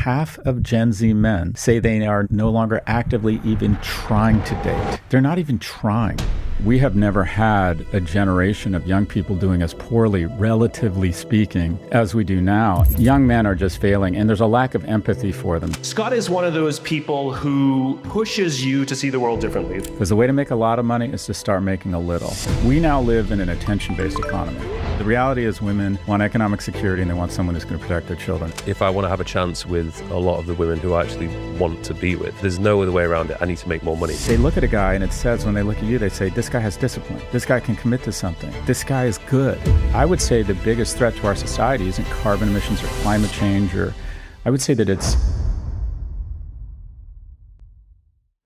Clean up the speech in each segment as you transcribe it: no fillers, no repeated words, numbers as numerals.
half of Gen Z men say they are no longer actively even trying to date. They're not even trying. We have never had a generation of young people doing as poorly, relatively speaking, as we do now. Young men are just failing, and there's a lack of empathy for them. Scott is one of those people who pushes you to see the world differently. Because the way to make a lot of money is to start making a little. We now live in an attention-based economy. The reality is women want economic security and they want someone who's going to protect their children. If I want to have a chance with a lot of the women who I actually want to be with, there's no other way around it. I need to make more money. They look at a guy and it says, when they look at you, they say, this guy has discipline. This guy can commit to something. This guy is good. I would say the biggest threat to our society isn't carbon emissions or climate change, or I would say that it's...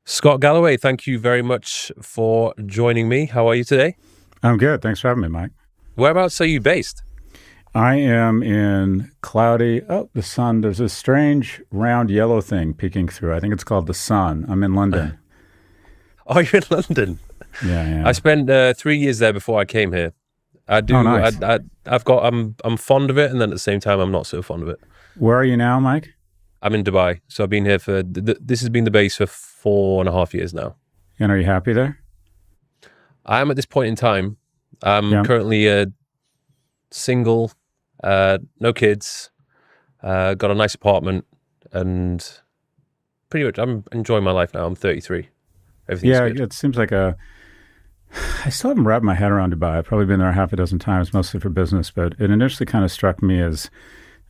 Scott Galloway, thank you very much for joining me. How are you today? I'm good. Thanks for having me, Mike. Whereabouts are you based? I am in cloudy, the sun. There's a strange round yellow thing peeking through. I think it's called the sun. I'm in London. Oh, you're in London? Yeah. I spent 3 years there before I came here. I do. Oh, nice. I'm fond of it, and then at the same time, I'm not so fond of it. Where are you now, Mike? I'm in Dubai, so I've been here for this has been the base for 4.5 years now. And are you happy there? I am at this point in time. I'm currently single, no kids, got a nice apartment, and pretty much I'm enjoying my life now. I'm 33. Everything's good. It seems like I still haven't wrapped my head around Dubai. I've probably been there half a dozen times, mostly for business, but it initially kind of struck me as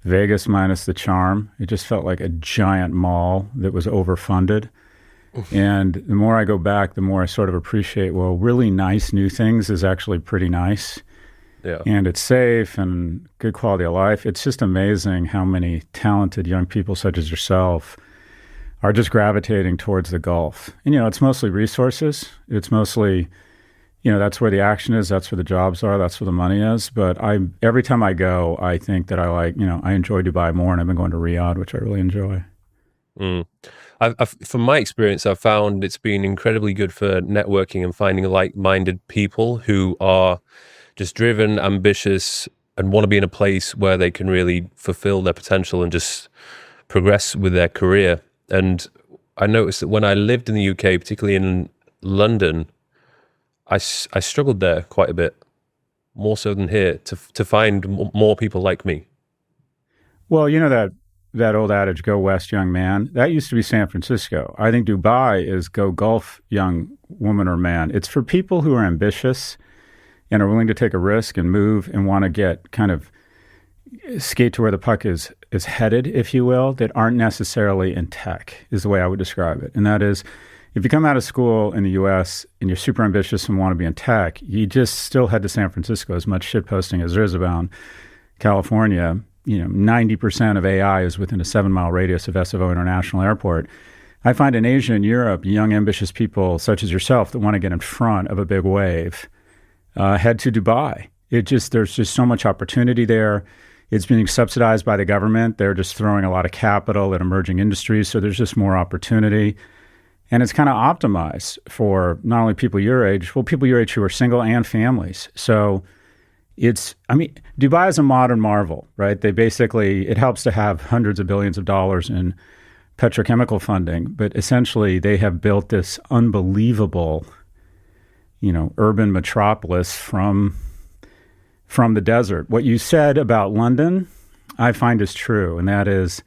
Vegas minus the charm. It just felt like a giant mall that was overfunded. And the more I go back, the more I sort of appreciate, well, really nice new things is actually pretty nice. Yeah. And it's safe and good quality of life. It's just amazing how many talented young people such as yourself are just gravitating towards the Gulf. And, it's mostly resources. It's mostly, that's where the action is. That's where the jobs are. That's where the money is. But every time I go, I think that I enjoy Dubai more, and I've been going to Riyadh, which I really enjoy. From my experience, I've found it's been incredibly good for networking and finding like-minded people who are just driven, ambitious, and want to be in a place where they can really fulfill their potential and just progress with their career. And I noticed that when I lived in the UK, particularly in London, I struggled there quite a bit, more so than here, to find more people like me. Well, that old adage, go west, young man, that used to be San Francisco. I think Dubai is go Gulf, young woman or man. It's for people who are ambitious and are willing to take a risk and move and want to get kind of skate to where the puck is headed, if you will, that aren't necessarily in tech, is the way I would describe it. And that is, if you come out of school in the US and you're super ambitious and want to be in tech, you just still head to San Francisco. As much shitposting as there is about California, 90% of AI is within a 7-mile radius of SFO International Airport. I find in Asia and Europe, young, ambitious people such as yourself that want to get in front of a big wave, head to Dubai. There's just so much opportunity there. It's being subsidized by the government. They're just throwing a lot of capital at emerging industries, so there's just more opportunity. And it's kind of optimized for not only people your age, people your age who are single and families. So Dubai is a modern marvel, right? It helps to have hundreds of billions of dollars in petrochemical funding, but essentially they have built this unbelievable, urban metropolis from the desert. What you said about London, I find is true, and that is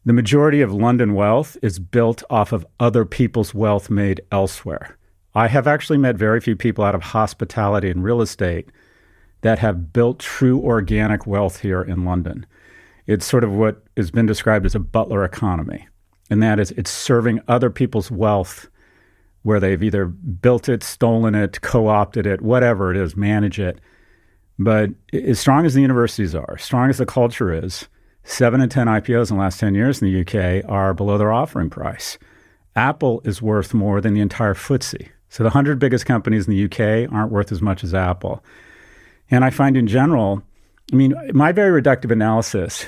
the majority of London wealth is built off of other people's wealth made elsewhere. I have actually met very few people out of hospitality and real estate that have built true organic wealth here in London. It's sort of what has been described as a butler economy, and that is it's serving other people's wealth where they've either built it, stolen it, co-opted it, whatever it is, manage it. But as strong as the universities are, as strong as the culture is, 7 in 10 IPOs in the last 10 years in the UK are below their offering price. Apple is worth more than the entire FTSE. So the 100 biggest companies in the UK aren't worth as much as Apple. And I find in general, my very reductive analysis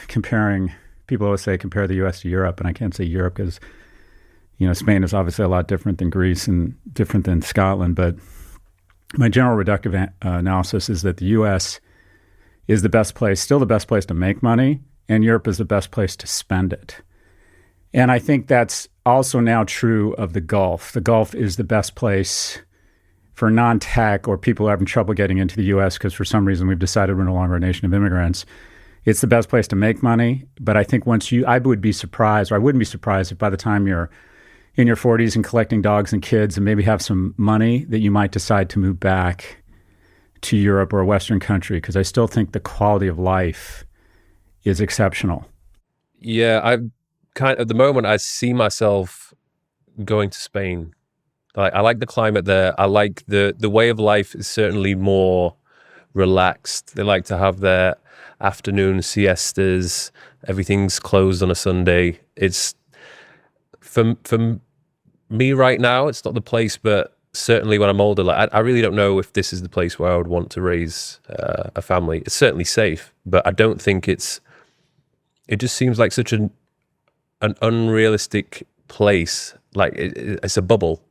people always say compare the US to Europe, and I can't say Europe because, Spain is obviously a lot different than Greece and different than Scotland, but my general reductive analysis is that the U.S. is still the best place to make money, and Europe is the best place to spend it. And I think that's also now true of the Gulf. The Gulf is the best place for non-tech or people who are having trouble getting into the U.S. because for some reason we've decided we're no longer a nation of immigrants. It's the best place to make money. But I think I would be surprised, or I wouldn't be surprised if by the time you're in your 40s and collecting dogs and kids and maybe have some money that you might decide to move back to Europe or a Western country, because I still think the quality of life is exceptional. Yeah, at the moment, I see myself going to Spain. I like the climate there. I like the way of life is certainly more relaxed. They like to have their afternoon siestas. Everything's closed on a Sunday. It's for me right now, it's not the place, but certainly when I'm older, like I really don't know if this is the place where I would want to raise a family. It's certainly safe, but I don't think it just seems like such an unrealistic place. Like it's a bubble,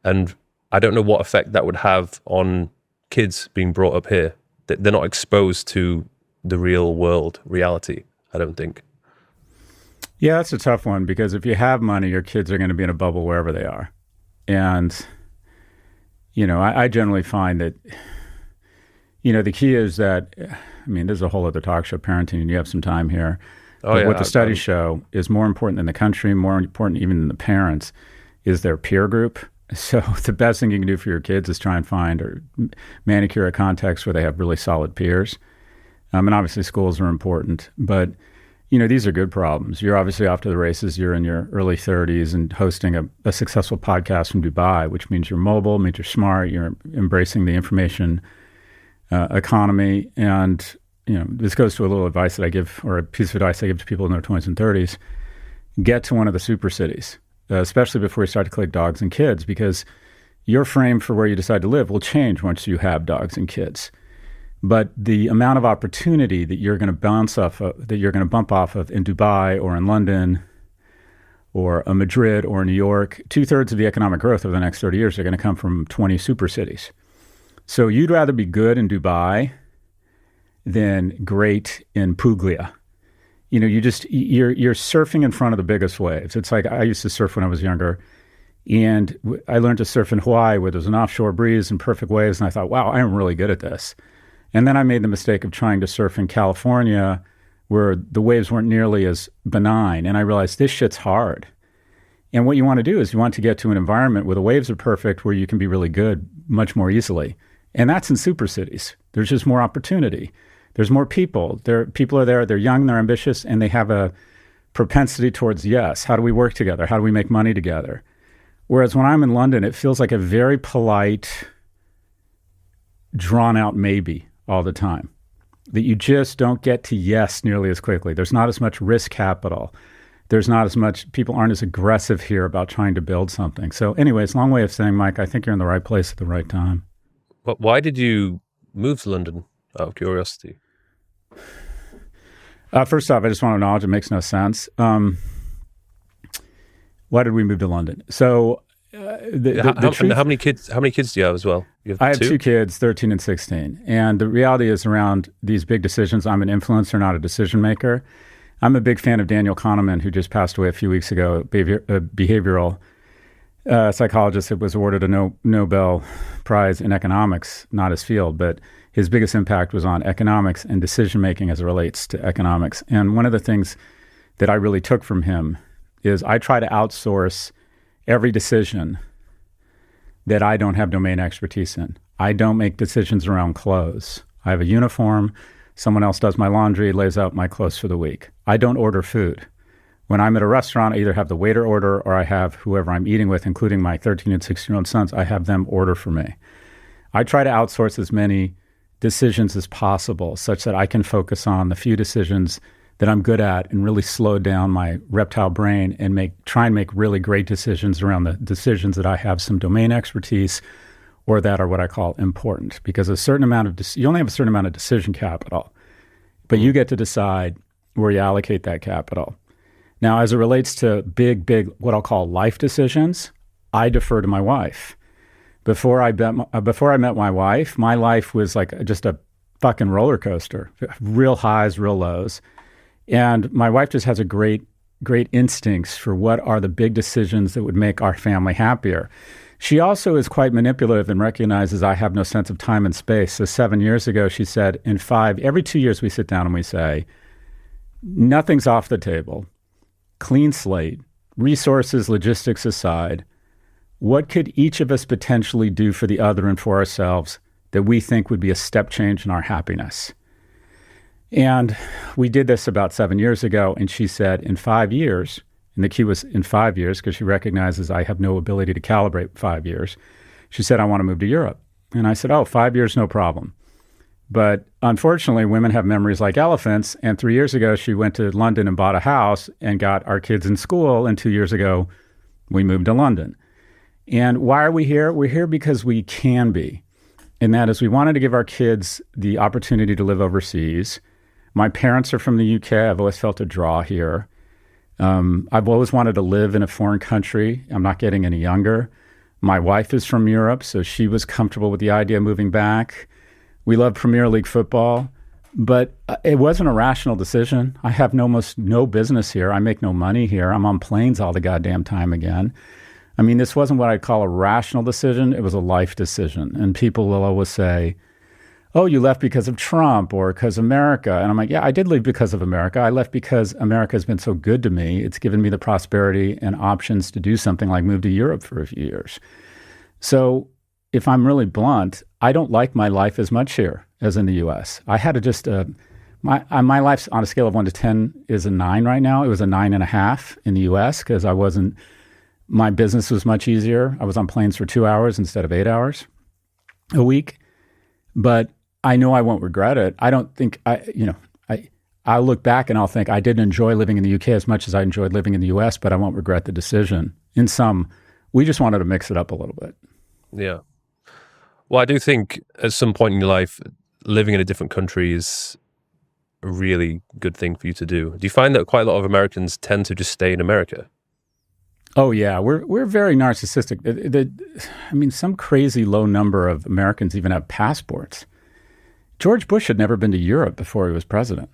and I don't know what effect that would have on kids being brought up here. They're not exposed to the real world reality, I don't think. Yeah, that's a tough one, because if you have money, your kids are going to be in a bubble wherever they are. And, I generally find that, the key is that, there's a whole other talk show, parenting, and you have some time here. Oh, but yeah, what the studies show is more important than the country, more important even than the parents, is their peer group. So the best thing you can do for your kids is try and find or manicure a context where they have really solid peers. And obviously schools are important, but these are good problems. You're obviously off to the races. You're in your early 30s and hosting a successful podcast from Dubai, which means you're mobile, means you're smart, you're embracing the information economy. And, this goes to a little advice that I give, or a piece of advice I give to people in their 20s and 30s. Get to one of the super cities, especially before you start to collect dogs and kids, because your frame for where you decide to live will change once you have dogs and kids. But the amount of opportunity that you're going to bump off of in Dubai or in London or Madrid or New York, 2/3 of the economic growth over the next 30 years are going to come from 20 super cities. So you'd rather be good in Dubai than great in Puglia. You're surfing in front of the biggest waves. It's like I used to surf when I was younger, and I learned to surf in Hawaii where there's an offshore breeze and perfect waves, and I thought, wow, I'm really good at this. And then I made the mistake of trying to surf in California where the waves weren't nearly as benign. And I realized this shit's hard. And what you want to do is you want to get to an environment where the waves are perfect, where you can be really good much more easily. And that's in super cities. There's just more opportunity. There's more people. People are there, they're young, they're ambitious, and they have a propensity towards, yes, how do we work together? How do we make money together? Whereas when I'm in London, it feels like a very polite, drawn out maybe all the time, that you just don't get to yes nearly as quickly. There's not as much risk capital. There's not as much, people aren't as aggressive here about trying to build something. So anyways, long way of saying, Mike, I think you're in the right place at the right time. But why did you move to London, out of curiosity? First off, I just want to acknowledge it makes no sense. Why did we move to London? So how many kids do you have as well? I have two kids, 13 and 16. And the reality is around these big decisions, I'm an influencer, not a decision maker. I'm a big fan of Daniel Kahneman, who just passed away a few weeks ago, a behavioral psychologist that was awarded a Nobel Prize in economics, not his field, but his biggest impact was on economics and decision-making as it relates to economics. And one of the things that I really took from him is I try to outsource every decision that I don't have domain expertise in. I don't make decisions around clothes. I have a uniform. Someone else does my laundry, lays out my clothes for the week. I don't order food. When I'm at a restaurant, I either have the waiter order or I have whoever I'm eating with, including my 13 and 16-year-old sons, I have them order for me. I try to outsource as many decisions as possible such that I can focus on the few decisions that I'm good at and really slow down my reptile brain and try and make really great decisions around the decisions that I have some domain expertise or that are what I call important. Because you only have a certain amount of decision capital, but you get to decide where you allocate that capital. Now, as it relates to big, what I'll call life decisions, I defer to my wife. Before I met my wife, my life was like just a fucking roller coaster, real highs, real lows. And my wife just has a great instincts for what are the big decisions that would make our family happier. She also is quite manipulative and recognizes I have no sense of time and space. So 7 years ago, she said, every 2 years we sit down and we say, nothing's off the table, clean slate, resources, logistics aside, what could each of us potentially do for the other and for ourselves that we think would be a step change in our happiness? And we did this about 7 years ago, and she said, in 5 years, and the key was in 5 years because she recognizes I have no ability to calibrate 5 years. She said, I want to move to Europe. And I said, 5 years, no problem. But unfortunately, women have memories like elephants. And 3 years ago, she went to London and bought a house and got our kids in school. And 2 years ago, we moved to London. And why are we here? We're here because we can be. And that is we wanted to give our kids the opportunity to live overseas. My parents are from the UK. I've always felt a draw here. I've always wanted to live in a foreign country. I'm not getting any younger. My wife is from Europe, so she was comfortable with the idea of moving back. We love Premier League football, but it wasn't a rational decision. I have almost no business here. I make no money here. I'm on planes all the goddamn time again. I mean, this wasn't what I'd call a rational decision. It was a life decision. And people will always say, oh, you left because of Trump or because of America. And I'm like, yeah, I did leave because of America. I left because America has been so good to me. It's given me the prosperity and options to do something like move to Europe for a few years. So if I'm really blunt, I don't like my life as much here as in the U.S. I had to just, my life's on a scale of 1 to 10 is a 9 right now. It was a 9.5 in the U.S. because my business was much easier. I was on planes for 2 hours instead of 8 hours a week. But I know I won't regret it. I don't think I'll look back and I'll think I didn't enjoy living in the UK as much as I enjoyed living in the US, but I won't regret the decision. In sum, we just wanted to mix it up a little bit. Yeah. Well, I do think at some point in your life, living in a different country is a really good thing for you to do. Do you find that quite a lot of Americans tend to just stay in America? Oh yeah, we're very narcissistic. Some crazy low number of Americans even have passports. George Bush had never been to Europe before he was president.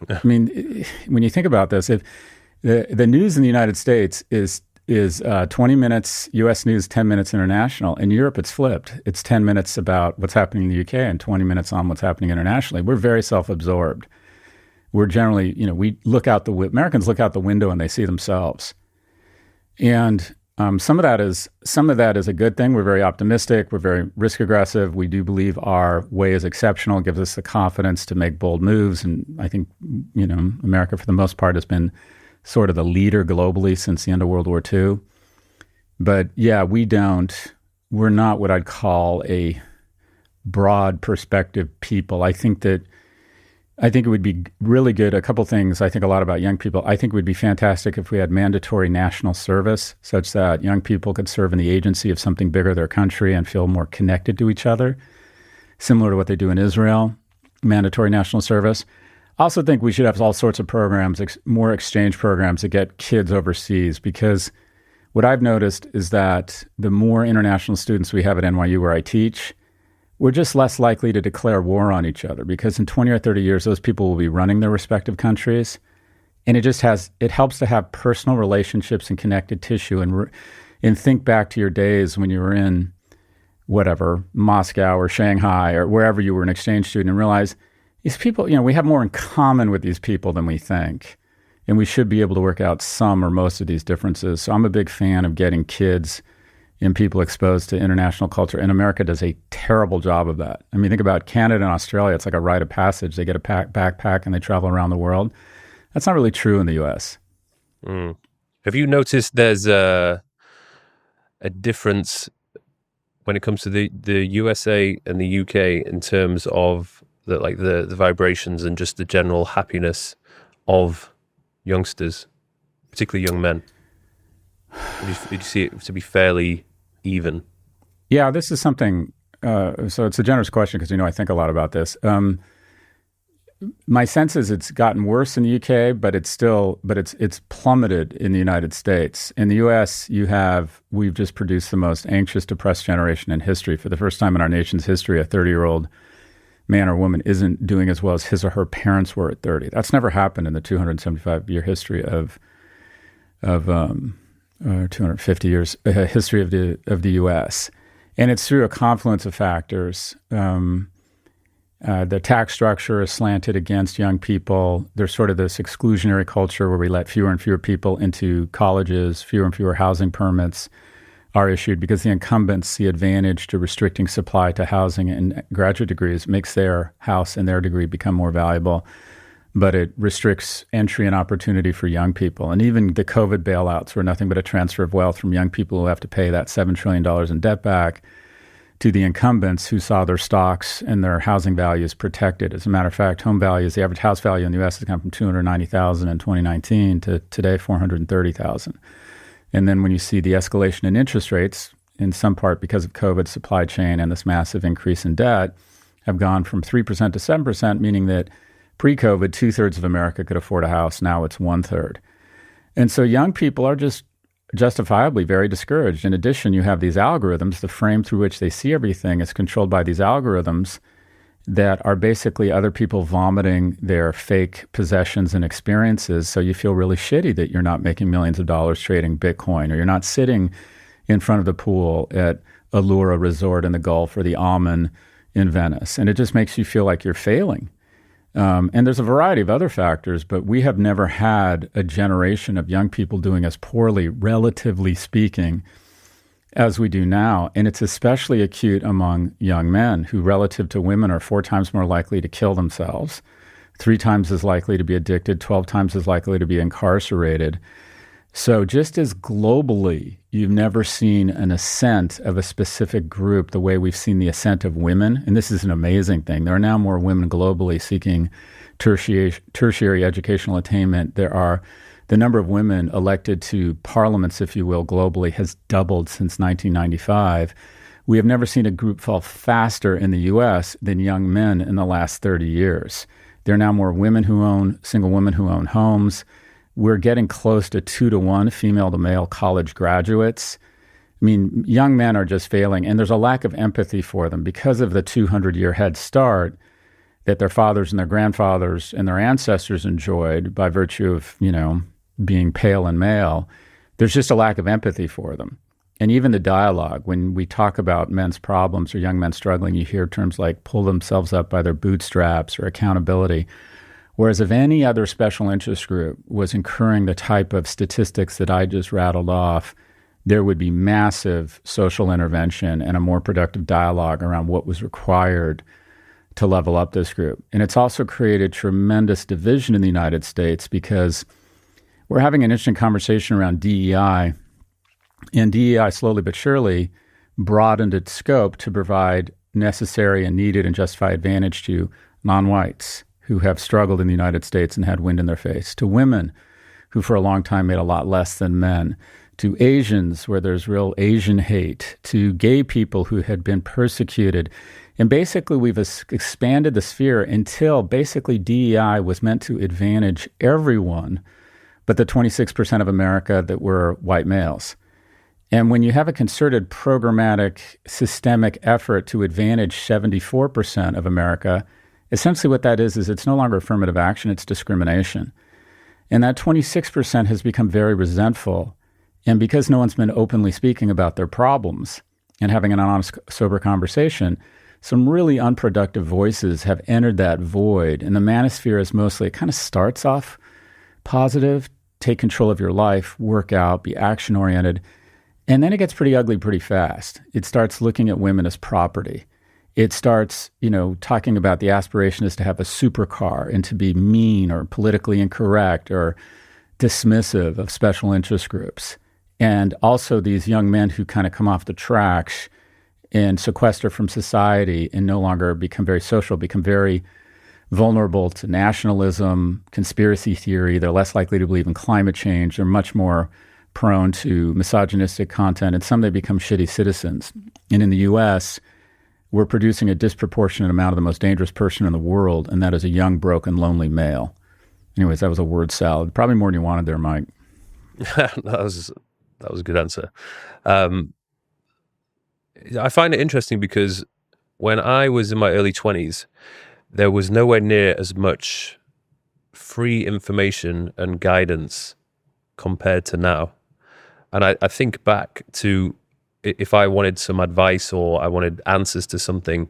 I mean, when you think about this, if the news in the United States is 20 minutes U.S. news, 10 minutes international. In Europe, it's flipped. It's 10 minutes about what's happening in the UK and 20 minutes on what's happening internationally. We're very self-absorbed. We're generally, Americans look out the window and they see themselves. And some of that is a good thing. We're very optimistic. We're very risk aggressive. We do believe our way is exceptional. It gives us the confidence to make bold moves. And I think, America for the most part has been sort of the leader globally since the end of World War II. But yeah, we're not what I'd call a broad perspective people. I think it would be really good. A couple things I think a lot about young people. I think it would be fantastic if we had mandatory national service such that young people could serve in the agency of something bigger, their country, and feel more connected to each other, similar to what they do in Israel, mandatory national service. I also think we should have all sorts of programs, more exchange programs that get kids overseas, because what I've noticed is that the more international students we have at NYU where I teach, we're just less likely to declare war on each other, because in 20 or 30 years, those people will be running their respective countries. And it helps to have personal relationships and connected tissue and think back to your days when you were in Moscow or Shanghai or wherever you were an exchange student, and realize these people, we have more in common with these people than we think. And we should be able to work out some or most of these differences. So I'm a big fan of getting kids and people exposed to international culture. And America does a terrible job of that. I mean, think about Canada and Australia. It's like a rite of passage. They get a backpack and they travel around the world. That's not really true in the U.S. Mm. Have you noticed there's a difference when it comes to the USA and the UK in terms of the vibrations and just the general happiness of youngsters, particularly young men? Did you see it to be fairly even? Yeah, this is something, so it's a generous question because I think a lot about this. My sense is it's gotten worse in the UK, but it's plummeted in the United States. In the US, we've just produced the most anxious, depressed generation in history. For the first time in our nation's history, a 30-year-old man or woman isn't doing as well as his or her parents were at 30. That's never happened in the 275-year history of 250 years history of the U.S. And it's through a confluence of factors. The tax structure is slanted against young people. There's sort of this exclusionary culture where we let fewer and fewer people into colleges, fewer and fewer housing permits are issued because the incumbents see advantage to restricting supply to housing and graduate degrees makes their house and their degree become more valuable, but it restricts entry and opportunity for young people. And even the COVID bailouts were nothing but a transfer of wealth from young people who have to pay that $7 trillion in debt back to the incumbents who saw their stocks and their housing values protected. As a matter of fact, home values, the average house value in the U.S. has gone from $290,000 in 2019 to today $430,000. And then when you see the escalation in interest rates, in some part because of COVID, supply chain, and this massive increase in debt, have gone from 3% to 7%, meaning that pre-COVID, 2/3 of America could afford a house. Now it's 1/3. And so young people are just justifiably very discouraged. In addition, you have these algorithms. The frame through which they see everything is controlled by these algorithms that are basically other people vomiting their fake possessions and experiences. So you feel really shitty that you're not making millions of dollars trading Bitcoin, or you're not sitting in front of the pool at Allura Resort in the Gulf or the Almond in Venice. And it just makes you feel like you're failing. And there's a variety of other factors, but we have never had a generation of young people doing as poorly, relatively speaking, as we do now. And it's especially acute among young men who, relative to women, are 4 times more likely to kill themselves, 3 times as likely to be addicted, 12 times as likely to be incarcerated. So just as globally, you've never seen an ascent of a specific group the way we've seen the ascent of women. And this is an amazing thing. There are now more women globally seeking tertiary educational attainment. The number of women elected to parliaments, if you will, globally has doubled since 1995. We have never seen a group fall faster in the U.S. than young men in the last 30 years. There are now more single women who own homes. We're getting close to 2-to-1 female to male college graduates. I mean, young men are just failing, and there's a lack of empathy for them because of the 200-year head start that their fathers and their grandfathers and their ancestors enjoyed by virtue of, being pale and male. There's just a lack of empathy for them. And even the dialogue, when we talk about men's problems or young men struggling, you hear terms like pull themselves up by their bootstraps or accountability. Whereas if any other special interest group was incurring the type of statistics that I just rattled off, there would be massive social intervention and a more productive dialogue around what was required to level up this group. And it's also created tremendous division in the United States because we're having an interesting conversation around DEI, and DEI slowly but surely broadened its scope to provide necessary and needed and justified advantage to non-whites who have struggled in the United States and had wind in their face, to women who for a long time made a lot less than men, to Asians where there's real Asian hate, to gay people who had been persecuted. And basically we've expanded the sphere until basically DEI was meant to advantage everyone but the 26% of America that were white males. And when you have a concerted, programmatic, systemic effort to advantage 74% of America, essentially what that is it's no longer affirmative action, it's discrimination. And that 26% has become very resentful. And because no one's been openly speaking about their problems and having an honest, sober conversation, some really unproductive voices have entered that void. And the manosphere is mostly, it kind of starts off positive, take control of your life, work out, be action-oriented. And then it gets pretty ugly pretty fast. It starts looking at women as property. It starts, talking about the aspiration is to have a supercar and to be mean or politically incorrect or dismissive of special interest groups. And also these young men who kind of come off the tracks and sequester from society and no longer become very social, become very vulnerable to nationalism, conspiracy theory. They're less likely to believe in climate change. They're much more prone to misogynistic content, and some they become shitty citizens. And in the U.S., we're producing a disproportionate amount of the most dangerous person in the world, and that is a young, broken, lonely male. Anyways, that was a word salad. Probably more than you wanted there, Mike. that was a good answer. I find it interesting because when I was in my early 20s, there was nowhere near as much free information and guidance compared to now. And I think back to if I wanted some advice or I wanted answers to something,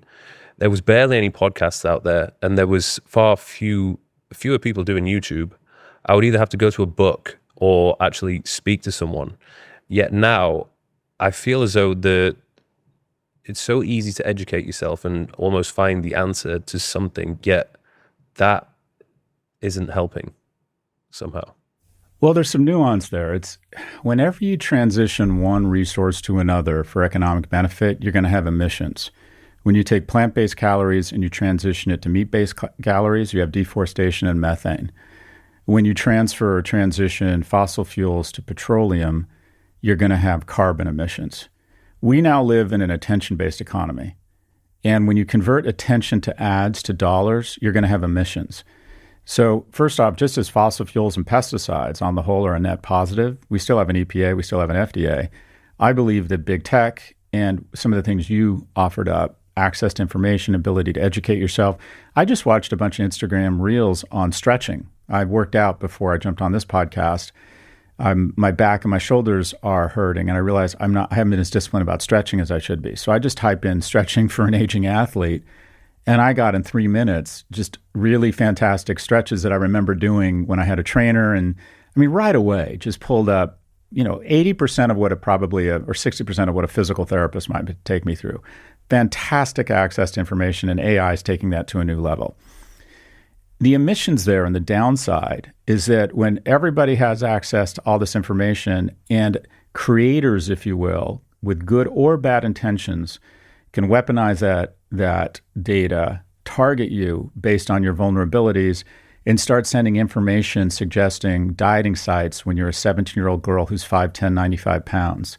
there was barely any podcasts out there, and there was fewer people doing YouTube. I would either have to go to a book or actually speak to someone. Yet now, I feel as though it's so easy to educate yourself and almost find the answer to something, yet that isn't helping somehow. Well, there's some nuance there. It's whenever you transition one resource to another for economic benefit, you're going to have emissions. When you take plant-based calories and you transition it to meat-based calories, you have deforestation and methane. When you transfer or transition fossil fuels to petroleum, you're going to have carbon emissions. We now live in an attention-based economy. And when you convert attention to ads, to dollars, you're going to have emissions. So first off, just as fossil fuels and pesticides on the whole are a net positive, we still have an EPA, we still have an FDA. I believe that big tech and some of the things you offered up, access to information, ability to educate yourself. I just watched a bunch of Instagram reels on stretching. I worked out before I jumped on this podcast. My back and my shoulders are hurting, and I realized I haven't been as disciplined about stretching as I should be. So I just type in stretching for an aging athlete, and I got in 3 minutes just really fantastic stretches that I remember doing when I had a trainer. And I mean, right away, just pulled up, 80% of what or 60% of what a physical therapist might take me through. Fantastic access to information, and AI is taking that to a new level. The emissions there and the downside is that when everybody has access to all this information, and creators, if you will, with good or bad intentions, can weaponize that data, target you based on your vulnerabilities, and start sending information suggesting dieting sites when you're a 17-year-old girl who's 5'10", 95 pounds.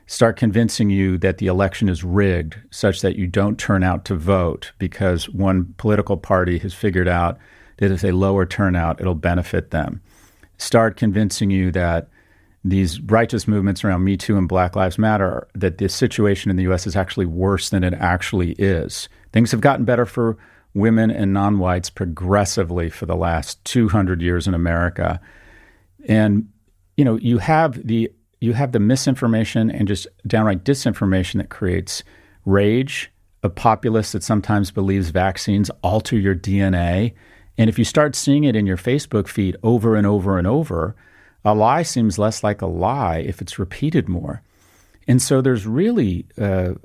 Start convincing you that the election is rigged such that you don't turn out to vote because one political party has figured out that if they lower turnout, it'll benefit them. Start convincing you that these righteous movements around Me Too and Black Lives Matter, that the situation in the U.S. is actually worse than it actually is. Things have gotten better for women and non-whites progressively for the last 200 years in America. And, you have the misinformation and just downright disinformation that creates rage, a populace that sometimes believes vaccines alter your DNA. And if you start seeing it in your Facebook feed over and over and over, a lie seems less like a lie if it's repeated more. And so there's really,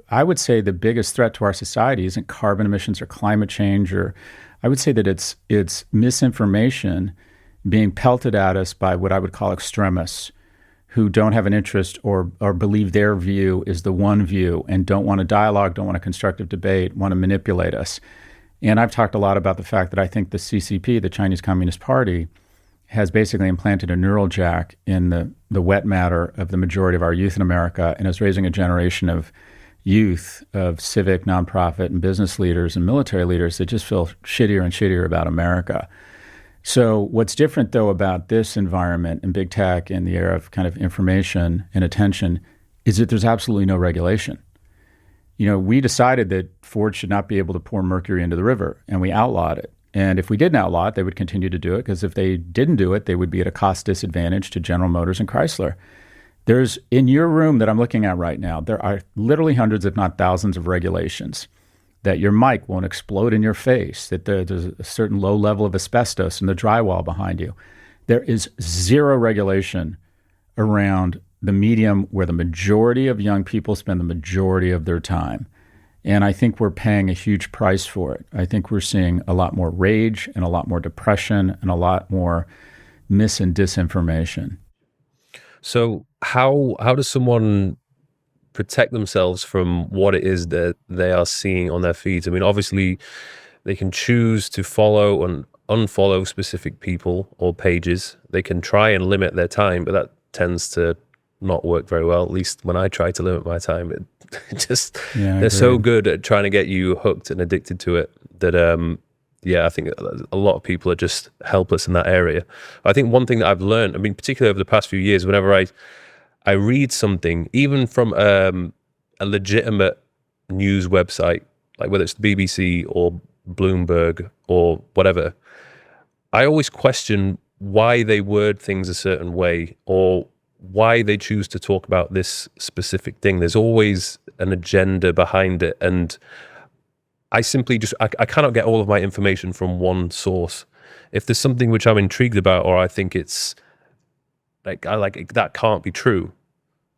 I would say the biggest threat to our society isn't carbon emissions or climate change, or I would say that it's misinformation being pelted at us by what I would call extremists who don't have an interest or believe their view is the one view and don't want a dialogue, don't want a constructive debate, want to manipulate us. And I've talked a lot about the fact that I think the CCP, the Chinese Communist Party, has basically implanted a neural jack in the wet matter of the majority of our youth in America and is raising a generation of youth, of civic, nonprofit, and business leaders and military leaders that just feel shittier and shittier about America. So what's different, though, about this environment in big tech and the era of kind of information and attention is that there's absolutely no regulation. We decided that Ford should not be able to pour mercury into the river, and we outlawed it. And if we didn't outlaw it, they would continue to do it, because if they didn't do it, they would be at a cost disadvantage to General Motors and Chrysler. There's, in your room that I'm looking at right now, there are literally hundreds, if not thousands, of regulations. That your mic won't explode in your face, that there's a certain low level of asbestos in the drywall behind you. There is zero regulation around the medium where the majority of young people spend the majority of their time. And I think we're paying a huge price for it. I think we're seeing a lot more rage and a lot more depression and a lot more mis and disinformation. So how does someone protect themselves from what it is that they are seeing on their feeds? I mean, obviously, they can choose to follow and unfollow specific people or pages. They can try and limit their time, but that tends to not work very well. At least when I try to limit my time, it just they're so good at trying to get you hooked and addicted to it that I think a lot of people are just helpless in that area. I think one thing that I've learned, I mean, particularly over the past few years, whenever I read something, even from a legitimate news website like whether it's the BBC or Bloomberg or whatever, I always question why they word things a certain way or why they choose to talk about this specific thing. There's always an agenda behind it. And I simply I cannot get all of my information from one source. If there's something which I'm intrigued about, or I think it's that can't be true,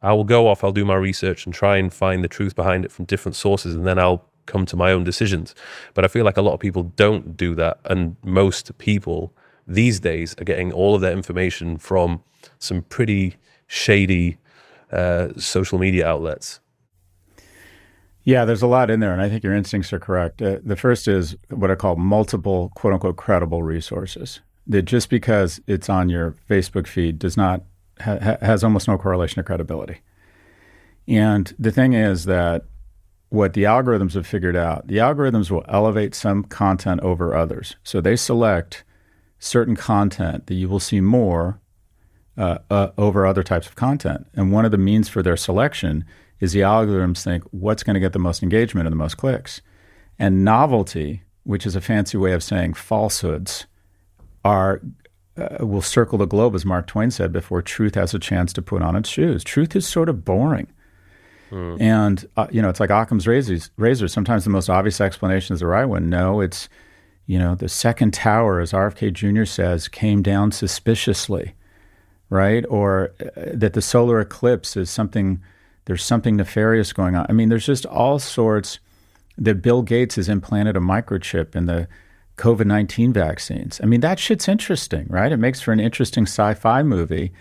I will go off, I'll do my research and try and find the truth behind it from different sources, and then I'll come to my own decisions. But I feel like a lot of people don't do that. And most people these days are getting all of their information from some pretty shady social media outlets. Yeah, there's a lot in there, and I think your instincts are correct. The first is what I call multiple, quote unquote, credible resources. That just because it's on your Facebook feed does not has almost no correlation to credibility. And the thing is that what the algorithms have figured out, the algorithms will elevate some content over others. So they select certain content that you will see more over other types of content. And one of the means for their selection is the algorithms think what's going to get the most engagement and the most clicks. And novelty, which is a fancy way of saying falsehoods, will circle the globe, as Mark Twain said, before truth has a chance to put on its shoes. Truth is sort of boring. And, it's like Occam's razor. Sometimes the most obvious explanation is the right one. No, it's, the second tower, as RFK Jr. says, came down suspiciously, right? Or that the solar eclipse is there's something nefarious going on. I mean, there's just all sorts that Bill Gates has implanted a microchip in the COVID-19 vaccines. I mean, that shit's interesting, right? It makes for an interesting sci-fi movie.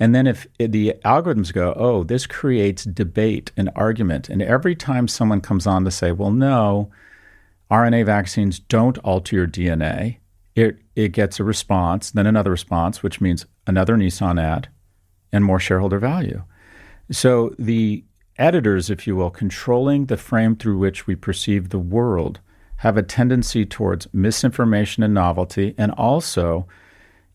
And then if the algorithms go, oh, this creates debate and argument. And every time someone comes on to say, well, no, RNA vaccines don't alter your DNA, it gets a response, then another response, which means another Nissan ad and more shareholder value. So the editors, if you will, controlling the frame through which we perceive the world, have a tendency towards misinformation and novelty, and also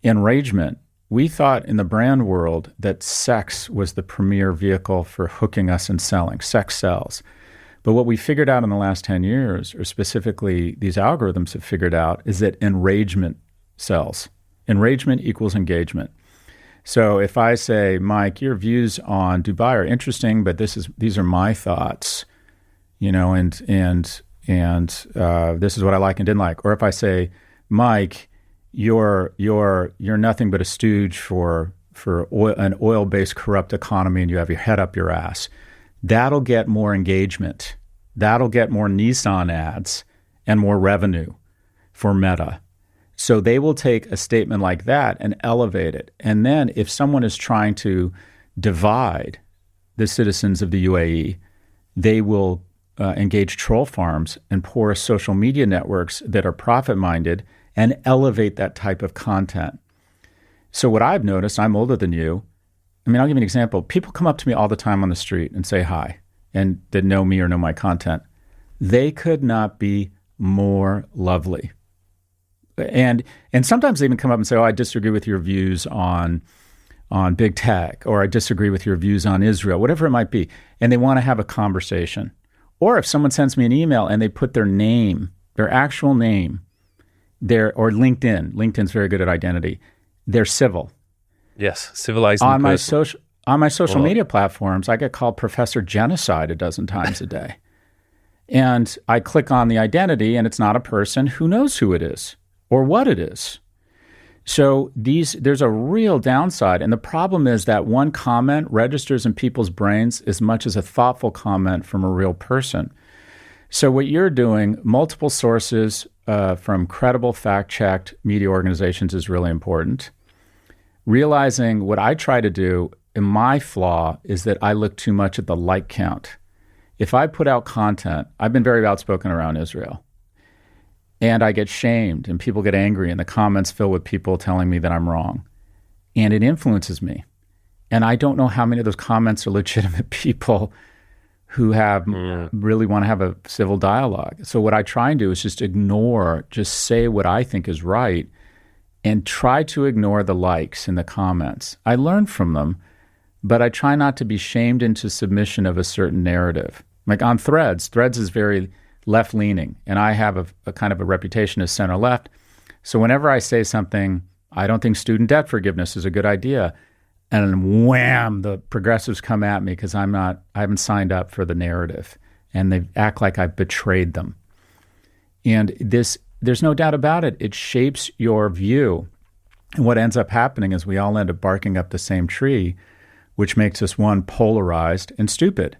enragement. We thought in the brand world that sex was the premier vehicle for hooking us and selling. Sex sells. But what we figured out in the last 10 years, or specifically these algorithms have figured out, is that enragement sells. Enragement equals engagement. So if I say, Mike, your views on Dubai are interesting, but these are my thoughts, and this is what I like and didn't like. Or if I say, Mike, you're nothing but a stooge for an oil-based corrupt economy, and you have your head up your ass. That'll get more engagement. That'll get more Nissan ads and more revenue for Meta. So they will take a statement like that and elevate it. And then if someone is trying to divide the citizens of the UAE, they will engage troll farms and porous social media networks that are profit-minded and elevate that type of content. So what I've noticed, I'm older than you. I mean, I'll give you an example. People come up to me all the time on the street and say hi, and that know me or know my content. They could not be more lovely. And sometimes they even come up and say, oh, I disagree with your views on big tech, or I disagree with your views on Israel, whatever it might be. And they want to have a conversation. Or if someone sends me an email and they put their name, their actual name, or LinkedIn. LinkedIn's very good at identity. They're civil. Yes, civilized. On my social media platforms, I get called Professor Genocide a dozen times a day. And I click on the identity and it's not a person. Who knows who it is or what it is? So there's a real downside. And the problem is that one comment registers in people's brains as much as a thoughtful comment from a real person. So what you're doing, multiple sources from credible, fact-checked media organizations is really important. Realizing what I try to do, and my flaw, is that I look too much at the like count. If I put out content, I've been very outspoken around Israel, and I get shamed and people get angry and the comments fill with people telling me that I'm wrong, and it influences me. And I don't know how many of those comments are legitimate people who really want to have a civil dialogue. So what I try and do is just say what I think is right, and try to ignore the likes and the comments. I learn from them, but I try not to be shamed into submission of a certain narrative. Like on Threads is very left-leaning, and I have a kind of a reputation as center-left. So whenever I say something, I don't think student debt forgiveness is a good idea, and wham, the progressives come at me because I haven't signed up for the narrative, and they act like I've betrayed them. And there's no doubt about it. It shapes your view. And what ends up happening is we all end up barking up the same tree, which makes us, one, polarized and stupid.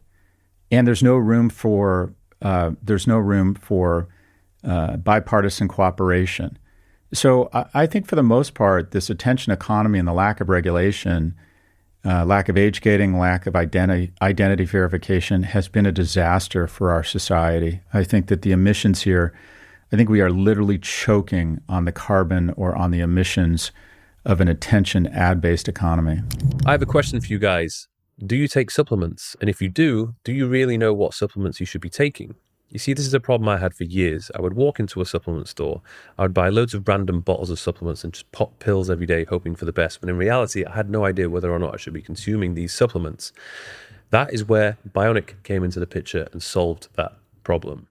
And there's no room for bipartisan cooperation. So I think for the most part, this attention economy and the lack of regulation, lack of age gating, lack of identity verification has been a disaster for our society. I think that the emissions here, I think we are literally choking on the carbon or on the emissions of an attention ad-based economy. I have a question for you guys. Do you take supplements? And if you do you really know what supplements you should be taking? You see, this is a problem I had for years. I would walk into a supplement store, I would buy loads of random bottles of supplements and just pop pills every day, hoping for the best. But in reality, I had no idea whether or not I should be consuming these supplements. That is where Bionic came into the picture and solved that problem.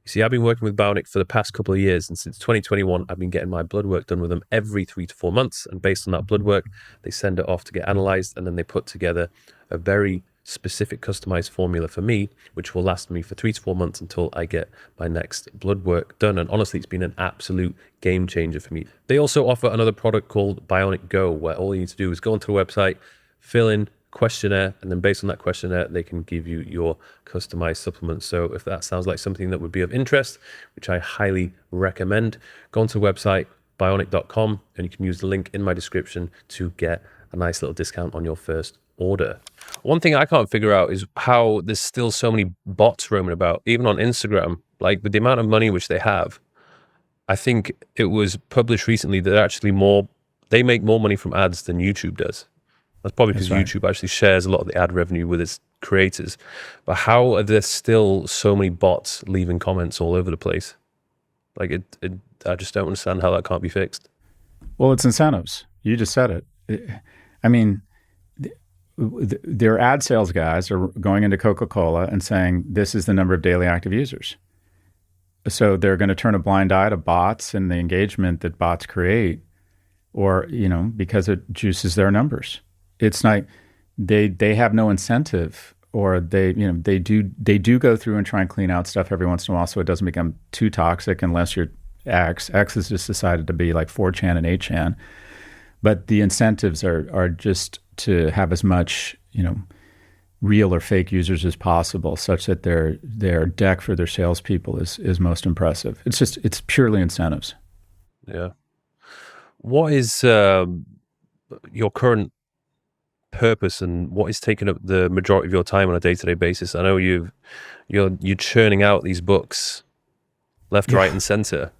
You see, I've been working with Bionic for the past couple of years, and since 2021, I've been getting my blood work done with them every 3 to 4 months. And based on that blood work, they send it off to get analyzed, and then they put together a very specific customized formula for me, which will last me for 3 to 4 months until I get my next blood work done. And honestly, it's been an absolute game changer for me. They also offer another product called Bionic Go, where all you need to do is go onto the website, fill in questionnaire, and then based on that questionnaire, they can give you your customized supplements. So if that sounds like something that would be of interest, which I highly recommend, go onto the website, bionic.com, and you can use the link in my description to get a nice little discount on your first order. One thing I can't figure out is how there's still so many bots roaming about, even on Instagram. Like, with the amount of money which they have, I think it was published recently that they make more money from ads than YouTube does. That's probably because YouTube actually shares a lot of the ad revenue with its creators. But how are there still so many bots leaving comments all over the place? Like, I just don't understand how that can't be fixed. Well, it's incentives. You just said it. I mean, their ad sales guys are going into Coca-Cola and saying, this is the number of daily active users. So they're going to turn a blind eye to bots and the engagement that bots create, or, because it juices their numbers. It's not, they have no incentive, or they do go through and try and clean out stuff every once in a while so it doesn't become too toxic unless you're X. X has just decided to be like 4chan and 8chan. But the incentives are just to have as much, real or fake users as possible, such that their deck for their salespeople is most impressive. It's purely incentives. Yeah. What is your current purpose, and what is taking up the majority of your time on a day-to-day basis? I know you're churning out these books left, right, and center.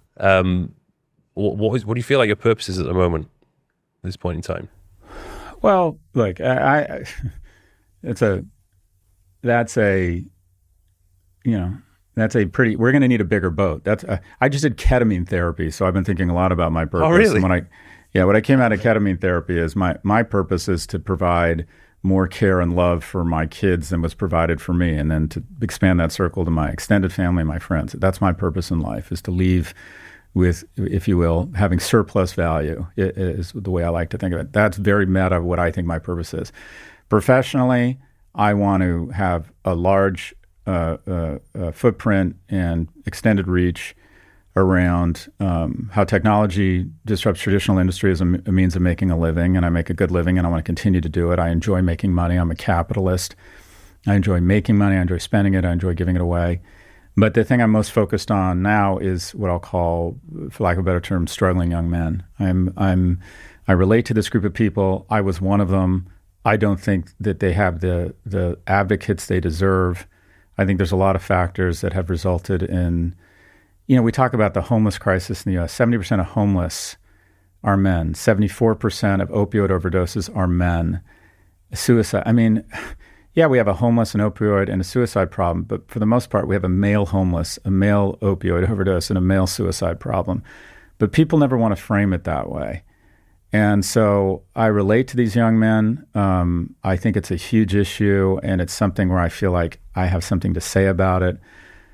What do you feel like your purpose is at the moment, at this point in time? Well, look, that's a pretty, we're going to need a bigger boat. I just did ketamine therapy, so I've been thinking a lot about my purpose. Oh, really? And what I came out of ketamine therapy is my purpose is to provide more care and love for my kids than was provided for me, and then to expand that circle to my extended family and my friends. That's my purpose in life, is to leave with, if you will, having surplus value, is the way I like to think of it. That's very meta, what I think my purpose is. Professionally, I want to have a large footprint and extended reach around how technology disrupts traditional industry as a means of making a living, and I make a good living, and I want to continue to do it. I enjoy making money. I'm a capitalist. I enjoy making money. I enjoy spending it. I enjoy giving it away. But the thing I'm most focused on now is what I'll call, for lack of a better term, struggling young men. I relate to this group of people. I was one of them. I don't think that they have the advocates they deserve. I think there's a lot of factors that have resulted in, we talk about the homeless crisis in the U.S. 70% of homeless are men. 74% of opioid overdoses are men. Suicide, yeah, we have a homeless, an opioid, and a suicide problem, but for the most part, we have a male homeless, a male opioid overdose, and a male suicide problem. But people never want to frame it that way. And so I relate to these young men. I think it's a huge issue, and it's something where I feel like I have something to say about it.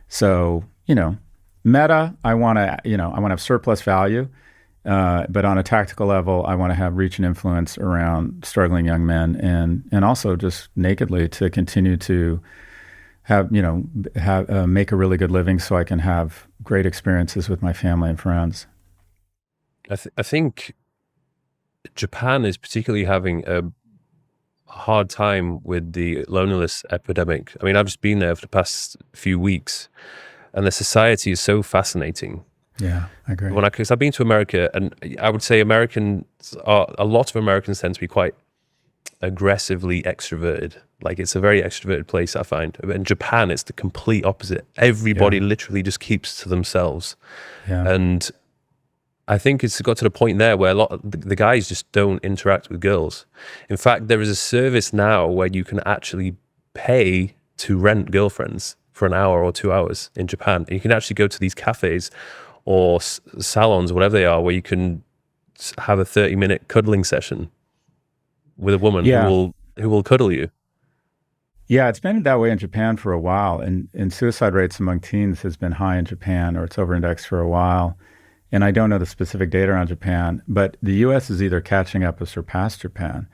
So, you know, meta, I want to have surplus value. But on a tactical level, I want to have reach and influence around struggling young men, and also just nakedly to continue to make a really good living so I can have great experiences with my family and friends. I think Japan is particularly having a hard time with the loneliness epidemic. I mean, I've just been there for the past few weeks, and the society is so fascinating. Yeah, I agree. Because I've been to America, and I would say a lot of Americans tend to be quite aggressively extroverted. Like, it's a very extroverted place, I find. In Japan, it's the complete opposite. Everybody literally just keeps to themselves. Yeah. And I think it's got to the point there where a lot of the guys just don't interact with girls. In fact, there is a service now where you can actually pay to rent girlfriends for an hour or 2 hours in Japan. You can actually go to these cafes or salons, whatever they are, where you can have a 30-minute cuddling session with a woman who will cuddle you. Yeah, it's been that way in Japan for a while, and suicide rates among teens has been high in Japan, or it's over-indexed for a while. And I don't know the specific data on Japan, but the U.S. is either catching up or surpassed Japan,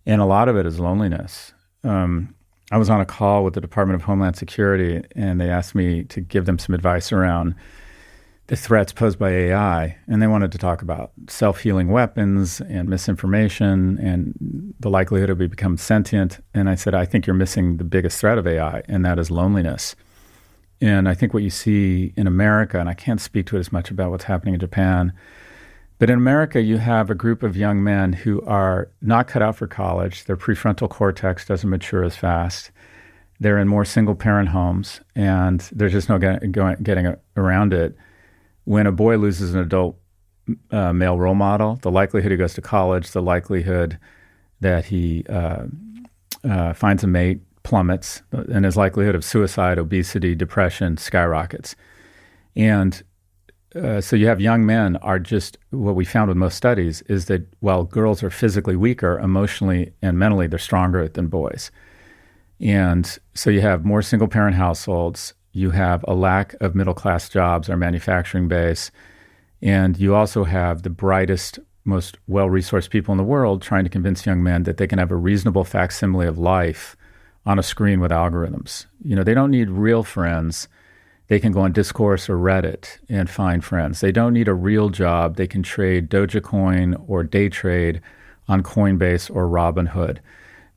and a lot of it is loneliness. I was on a call with the Department of Homeland Security, and they asked me to give them some advice around the threats posed by AI, and they wanted to talk about self-healing weapons and misinformation and the likelihood it would become sentient. And I said, I think you're missing the biggest threat of AI, and that is loneliness. And I think what you see in America, and I can't speak to it as much about what's happening in Japan, but in America, you have a group of young men who are not cut out for college. Their prefrontal cortex doesn't mature as fast. They're in more single-parent homes, and there's just no getting around it. When a boy loses an adult male role model, the likelihood he goes to college, the likelihood that he finds a mate plummets, and his likelihood of suicide, obesity, depression skyrockets. And so you have young men are just, what we found with most studies is that while girls are physically weaker, emotionally and mentally, they're stronger than boys. And so you have more single-parent households. You have a lack of middle-class jobs, our manufacturing base, and you also have the brightest, most well-resourced people in the world trying to convince young men that they can have a reasonable facsimile of life on a screen with algorithms. You know, they don't need real friends. They can go on Discourse or Reddit and find friends. They don't need a real job. They can trade Dogecoin or day trade on Coinbase or Robinhood.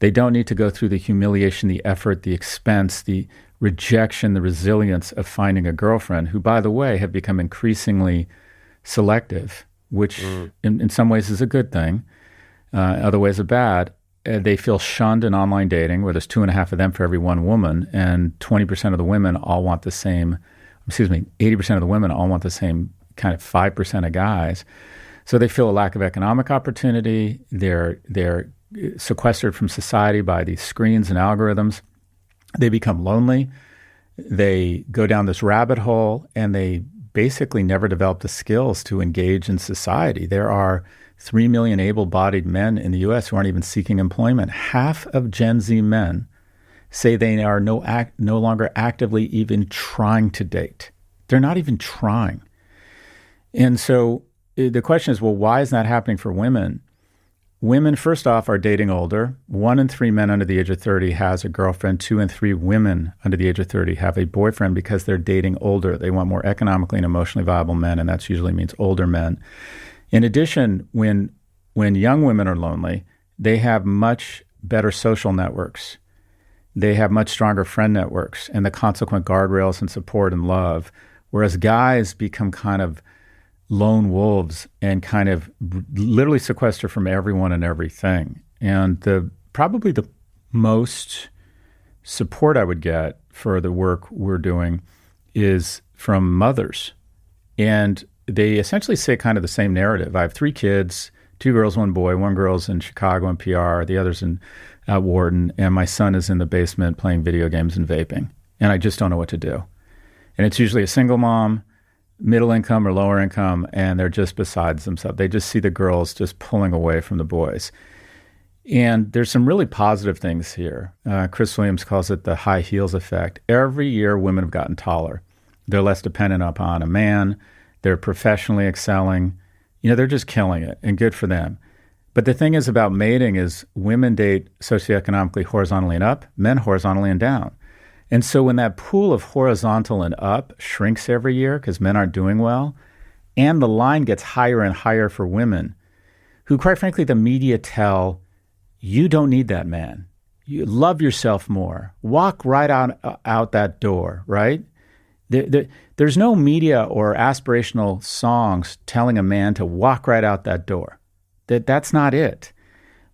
They don't need to go through the humiliation, the effort, the expense, the rejection, the resilience of finding a girlfriend, who, by the way, have become increasingly selective, which in some ways is a good thing, other ways are bad. They feel shunned in online dating, where there's 2.5 of them for every one woman, and 20% of the women all want the same, 80% of the women all want the same kind of 5% of guys. So they feel a lack of economic opportunity. They're sequestered from society by these screens and algorithms. They become lonely. They go down this rabbit hole, and they basically never develop the skills to engage in society. There are 3 million able-bodied men in the U.S. who aren't even seeking employment. Half of Gen Z men say they are no longer actively even trying to date. They're not even trying. And so the question is, well, why is that happening for women? Women, first off, are dating older. 1 in 3 men under the age of 30 has a girlfriend. 2 in 3 women under the age of 30 have a boyfriend because they're dating older. They want more economically and emotionally viable men, and that usually means older men. In addition, when young women are lonely, they have much better social networks. They have much stronger friend networks and the consequent guardrails and support and love, whereas guys become kind of lone wolves and kind of literally sequester from everyone and everything. And probably the most support I would get for the work we're doing is from mothers. And they essentially say kind of the same narrative. I have 3 kids, 2 girls, 1 boy. 1 girl's in Chicago and PR, the other's in Wharton, and my son is in the basement playing video games and vaping. And I just don't know what to do. And it's usually a single mom, middle income or lower income, and they're just besides themselves. They just see the girls just pulling away from the boys. And there's some really positive things here. Chris Williams calls it the high heels effect. Every year, women have gotten taller. They're less dependent upon a man. They're professionally excelling. They're just killing it, and good for them. But the thing is about mating is women date socioeconomically horizontally and up, men horizontally and down. And so when that pool of horizontal and up shrinks every year because men aren't doing well, and the line gets higher and higher for women, who quite frankly the media tell, you don't need that man. You love yourself more. Walk right out that door, right? There's no media or aspirational songs telling a man to walk right out that door. That's not it.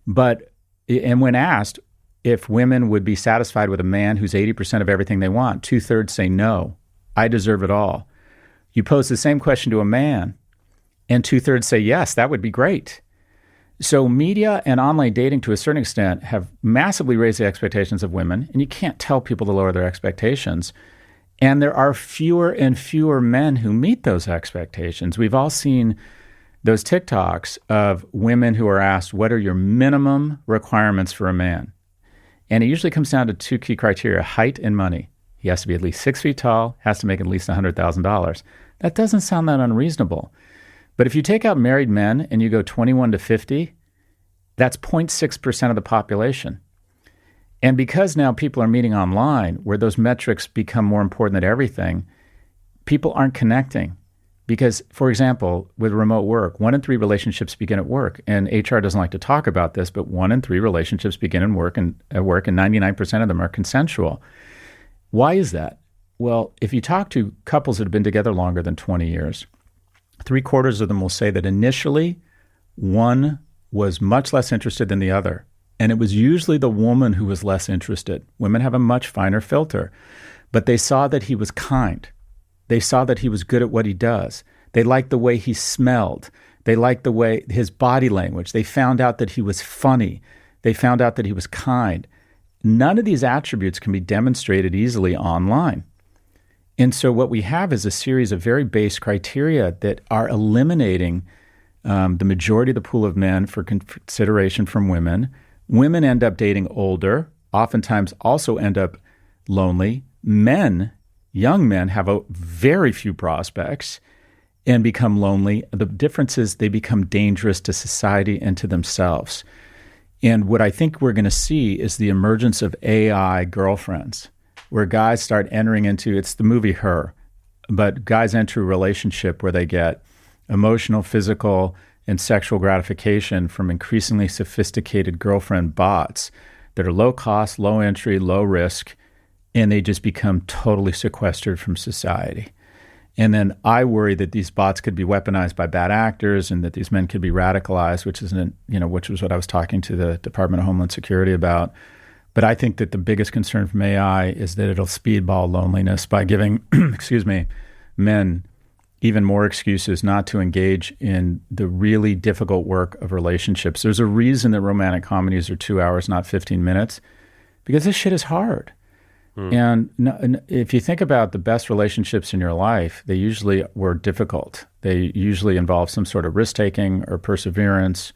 And when asked if women would be satisfied with a man who's 80% of everything they want, 2/3 say no, I deserve it all. You pose the same question to a man, and 2/3 say yes, that would be great. So media and online dating to a certain extent have massively raised the expectations of women, and you can't tell people to lower their expectations. And there are fewer and fewer men who meet those expectations. We've all seen those TikToks of women who are asked, what are your minimum requirements for a man? And it usually comes down to two key criteria, height and money. He has to be at least 6 feet tall, has to make at least $100,000. That doesn't sound that unreasonable. But if you take out married men and you go 21 to 50, that's 0.6% of the population. And because now people are meeting online, where those metrics become more important than everything, people aren't connecting. Because, for example, with remote work, 1 in 3 relationships begin at work. And HR doesn't like to talk about this, but 1 in 3 relationships begin at work, and 99% of them are consensual. Why is that? Well, if you talk to couples that have been together longer than 20 years, 3/4 of them will say that initially one was much less interested than the other. And it was usually the woman who was less interested. Women have a much finer filter. But they saw that he was kind. They saw that he was good at what he does. They liked the way he smelled. They liked the way his body language. They found out that he was funny. They found out that he was kind. None of these attributes can be demonstrated easily online. And so what we have is a series of very base criteria that are eliminating the majority of the pool of men for consideration from women. Women end up dating older, oftentimes also end up lonely. Men, young men, have very few prospects and become lonely. The difference is they become dangerous to society and to themselves. And what I think we're going to see is the emergence of AI girlfriends, where guys start entering into, it's the movie Her, but guys enter a relationship where they get emotional, physical, and sexual gratification from increasingly sophisticated girlfriend bots that are low cost, low entry, low risk, and they just become totally sequestered from society. And then I worry that these bots could be weaponized by bad actors and that these men could be radicalized, which was what I was talking to the Department of Homeland Security about. But I think that the biggest concern from AI is that it'll speedball loneliness by giving, men even more excuses not to engage in the really difficult work of relationships. There's a reason that romantic comedies are 2 hours, not 15 minutes, because this shit is hard. And if you think about the best relationships in your life, they usually were difficult. They usually involve some sort of risk-taking or perseverance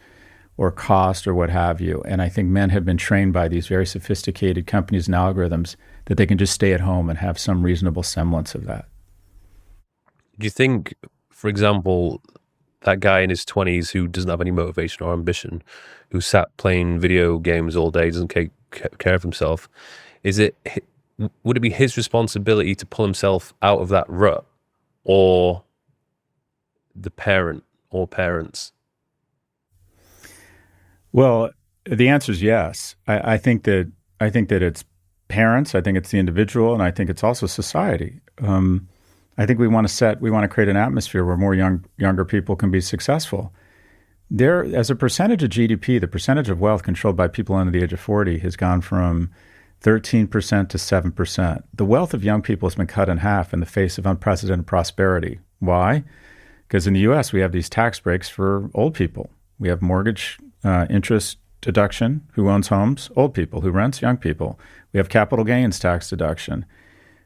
or cost or what have you. And I think men have been trained by these very sophisticated companies and algorithms that they can just stay at home and have some reasonable semblance of that. Do you think, for example, that guy in his 20s who doesn't have any motivation or ambition, who sat playing video games all day, doesn't care of himself, would it be his responsibility to pull himself out of that rut, or the parent or parents? Well, the answer is yes. I think that it's parents. I think it's the individual, and I think it's also society. I think we want to create an atmosphere where more younger people can be successful. As a percentage of GDP, the percentage of wealth controlled by people under the age of 40 has gone from 13% to 7%. The wealth of young people has been cut in half in the face of unprecedented prosperity. Why? Because in the U.S., we have these tax breaks for old people. We have mortgage interest deduction, who owns homes? Old people. Who rents? Young people. We have capital gains tax deduction.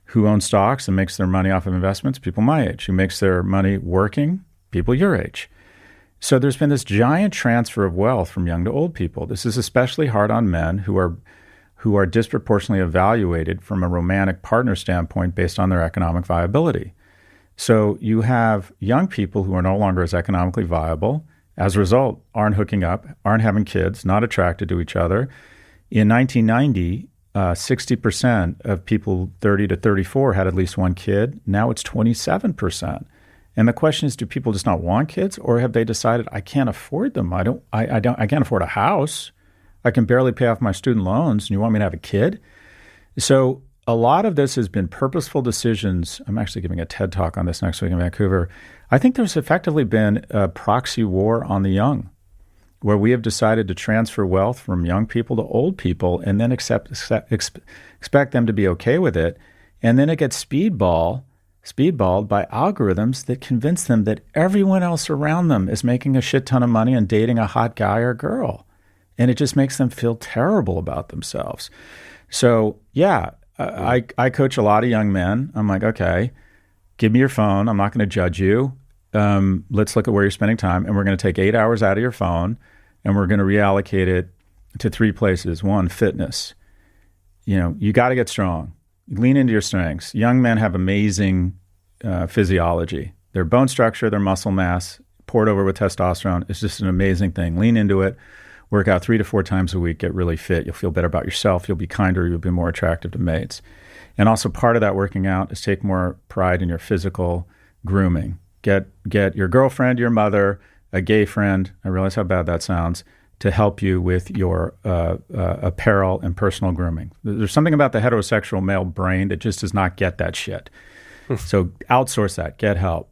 Who owns stocks and makes their money off of investments? People my age. Who makes their money working? People your age. So there's been this giant transfer of wealth from young to old people. This is especially hard on men who are disproportionately evaluated from a romantic partner standpoint based on their economic viability. So you have young people who are no longer as economically viable. As a result, aren't hooking up, aren't having kids, not attracted to each other. In 1990, 60% of people 30 to 34 had at least one kid. Now it's 27%. And the question is, do people just not want kids, or have they decided I can't afford them? I can't afford a house. I can barely pay off my student loans, and you want me to have a kid? So a lot of this has been purposeful decisions. I'm actually giving a TED Talk on this next week in Vancouver. I think there's effectively been a proxy war on the young, where we have decided to transfer wealth from young people to old people and then expect them to be okay with it. And then it gets speedballed by algorithms that convince them that everyone else around them is making a shit ton of money and dating a hot guy or girl. And it just makes them feel terrible about themselves. So, yeah, I coach a lot of young men. I'm like, okay, give me your phone. I'm not going to judge you. Let's look at where you're spending time. And we're going to take 8 hours out of your phone and we're going to reallocate it to 3 places. 1, fitness. You got to get strong. Lean into your strengths. Young men have amazing physiology. Their bone structure, their muscle mass, poured over with testosterone is just an amazing thing. Lean into it. Work out 3 to 4 times a week. Get really fit. You'll feel better about yourself. You'll be kinder. You'll be more attractive to mates. And also part of that working out is take more pride in your physical grooming. Get your girlfriend, your mother, a gay friend, I realize how bad that sounds, to help you with your apparel and personal grooming. There's something about the heterosexual male brain that just does not get that shit. So outsource that. Get help.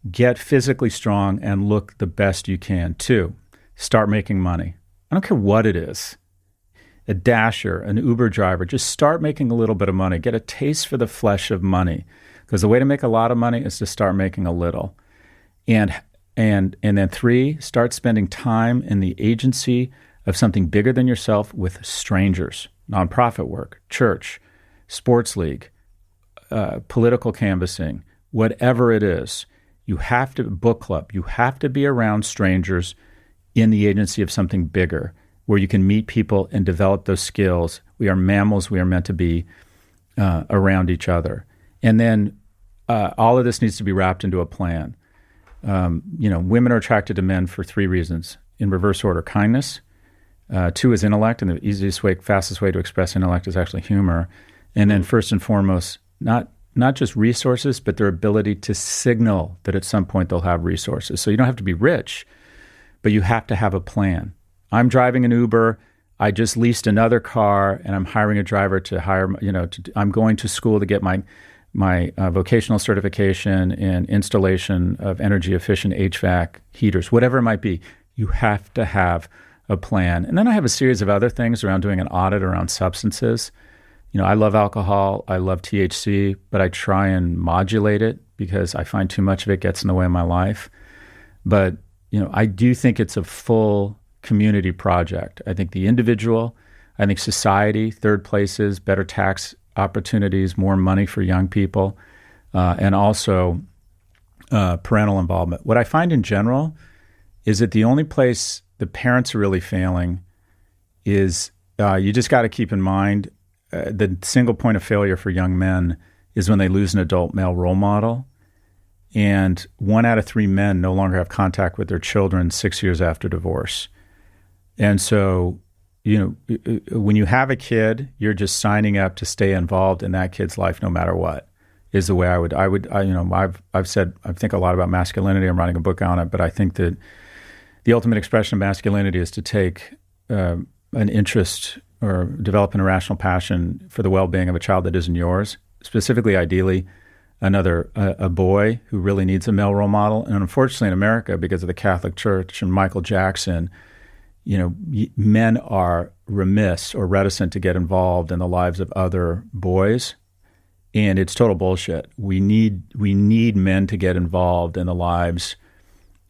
Get physically strong and look the best you can. 2, start making money. I don't care what it is. A dasher, an Uber driver, just start making a little bit of money. Get a taste for the flesh of money. Because the way to make a lot of money is to start making a little. And then 3, start spending time in the agency of something bigger than yourself with strangers. Nonprofit work, church, sports league, political canvassing, whatever it is. You have to, book club, you have to be around strangers in the agency of something bigger where you can meet people and develop those skills. We are mammals. We are meant to be around each other. And then all of this needs to be wrapped into a plan. Women are attracted to men for 3 reasons. In reverse order, kindness. 2 is intellect, and the easiest way, fastest way to express intellect is actually humor. And then first and foremost, not just resources, but their ability to signal that at some point they'll have resources. So you don't have to be rich, but you have to have a plan. I'm driving an Uber. I just leased another car, and I'm hiring a driver to hire. I'm going to school to get my vocational certification in installation of energy efficient HVAC heaters, whatever it might be. You have to have a plan. And then I have a series of other things around doing an audit around substances. I love alcohol. I love THC, but I try and modulate it because I find too much of it gets in the way of my life. But I do think it's a full community project. I think the individual, I think society, third places, better tax opportunities, more money for young people, and also parental involvement. What I find in general is that the only place the parents are really failing is you just got to keep in mind the single point of failure for young men is when they lose an adult male role model. And 1 out of 3 men no longer have contact with their children 6 years after divorce. And so, when you have a kid, you're just signing up to stay involved in that kid's life no matter what, is the way I've said, I think a lot about masculinity. I'm writing a book on it, but I think that the ultimate expression of masculinity is to take an interest or develop an irrational passion for the well-being of a child that isn't yours, specifically, ideally, a boy who really needs a male role model. And unfortunately in America, because of the Catholic Church and Michael Jackson, men are remiss or reticent to get involved in the lives of other boys. And it's total bullshit. We need men to get involved in the lives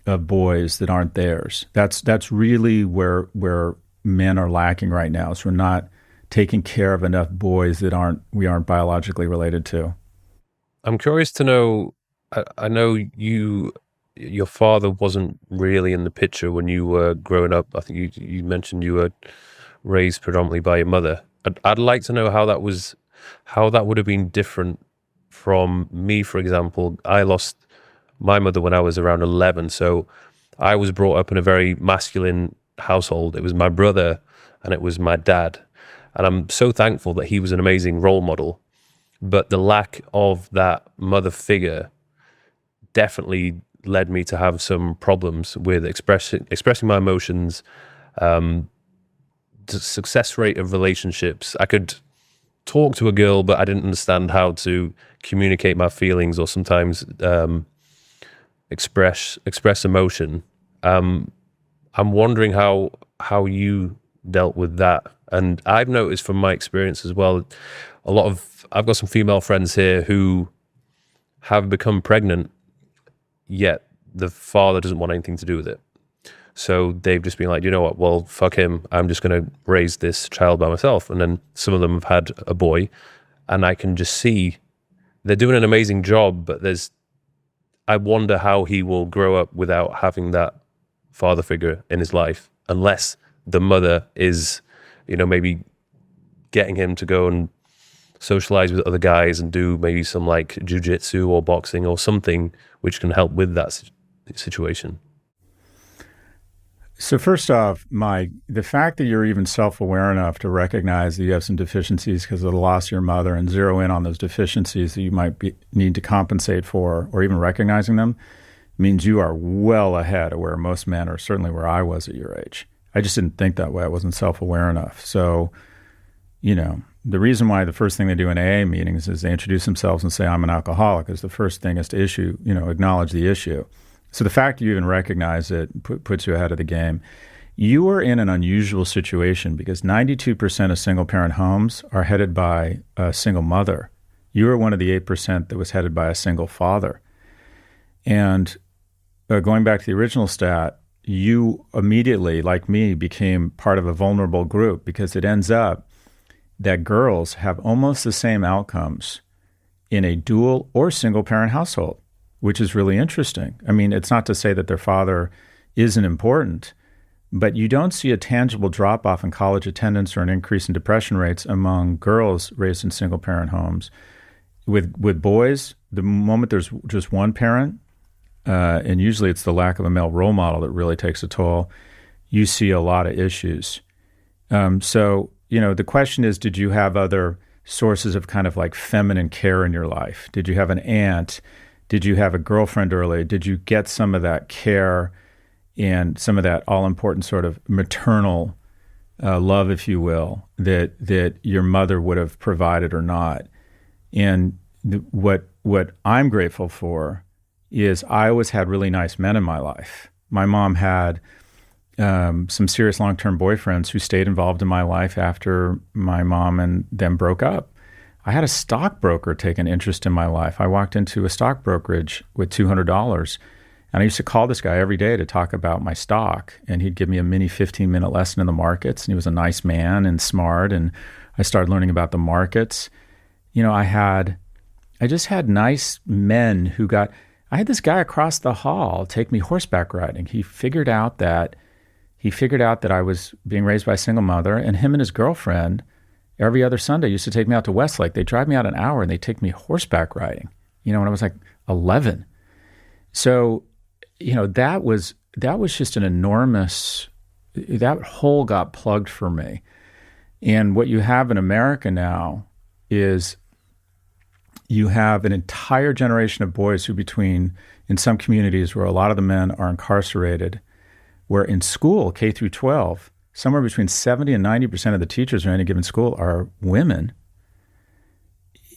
of boys that aren't theirs. That's really where men are lacking right now. So we're not taking care of enough boys that we aren't biologically related to. I'm curious to know, I know your father wasn't really in the picture when you were growing up. I think you mentioned you were raised predominantly by your mother. I'd like to know how that would have been different from me, for example, I lost my mother when I was around 11. So I was brought up in a very masculine household. It was my brother and it was my dad. And I'm so thankful that he was an amazing role model. But the lack of that mother figure definitely led me to have some problems with expressing my emotions, the success rate of relationships. I could talk to a girl, but I didn't understand how to communicate my feelings or sometimes express emotion. I'm wondering how you dealt with that. And I've noticed from my experience as well, I've got some female friends here who have become pregnant, yet the father doesn't want anything to do with it. So they've just been like, you know what, well, fuck him. I'm just going to raise this child by myself. And then some of them have had a boy, and I can just see they're doing an amazing job, but I wonder how he will grow up without having that father figure in his life, unless the mother is, maybe getting him to go and socialize with other guys and do maybe some like jujitsu or boxing or something which can help with that situation. So first off, the fact that you're even self-aware enough to recognize that you have some deficiencies because of the loss of your mother and zero in on those deficiencies that you might need to compensate for, or even recognizing them, means you are well ahead of where most men, or certainly where I was at your age. I just didn't think that way. I wasn't self-aware enough. So, the reason why the first thing they do in AA meetings is they introduce themselves and say, I'm an alcoholic, is the first thing is to acknowledge the issue. So the fact you even recognize it puts you ahead of the game. You are in an unusual situation because 92% of single-parent homes are headed by a single mother. You are one of the 8% that was headed by a single father. And going back to the original stat, you immediately, like me, became part of a vulnerable group because it ends up that girls have almost the same outcomes in a dual or single-parent household, which is really interesting. I mean, it's not to say that their father isn't important, but you don't see a tangible drop-off in college attendance or an increase in depression rates among girls raised in single-parent homes. With boys, the moment there's just one parent, and usually it's the lack of a male role model that really takes a toll, you see a lot of issues. So, the question is, did you have other sources of kind of like feminine care in your life? Did you have an aunt? Did you have a girlfriend early? Did you get some of that care and some of that all-important sort of maternal love, if you will, that your mother would have provided or not? And what I'm grateful for is I always had really nice men in my life. My mom had some serious long-term boyfriends who stayed involved in my life after my mom and them broke up. I had a stockbroker take an interest in my life. I walked into a stock brokerage with $200, and I used to call this guy every day to talk about my stock, and he'd give me a mini 15-minute lesson in the markets, and he was a nice man and smart, and I started learning about the markets. I just had nice men I had this guy across the hall take me horseback riding. He figured out that I was being raised by a single mother, and him and his girlfriend every other Sunday used to take me out to Westlake. They'd drive me out an hour and they'd take me horseback riding, when I was like 11. So, that was just an enormous, that hole got plugged for me. And what you have in America now is you have an entire generation of boys who in some communities where a lot of the men are incarcerated, where in school, K through 12, somewhere between 70 and 90% of the teachers in any given school are women.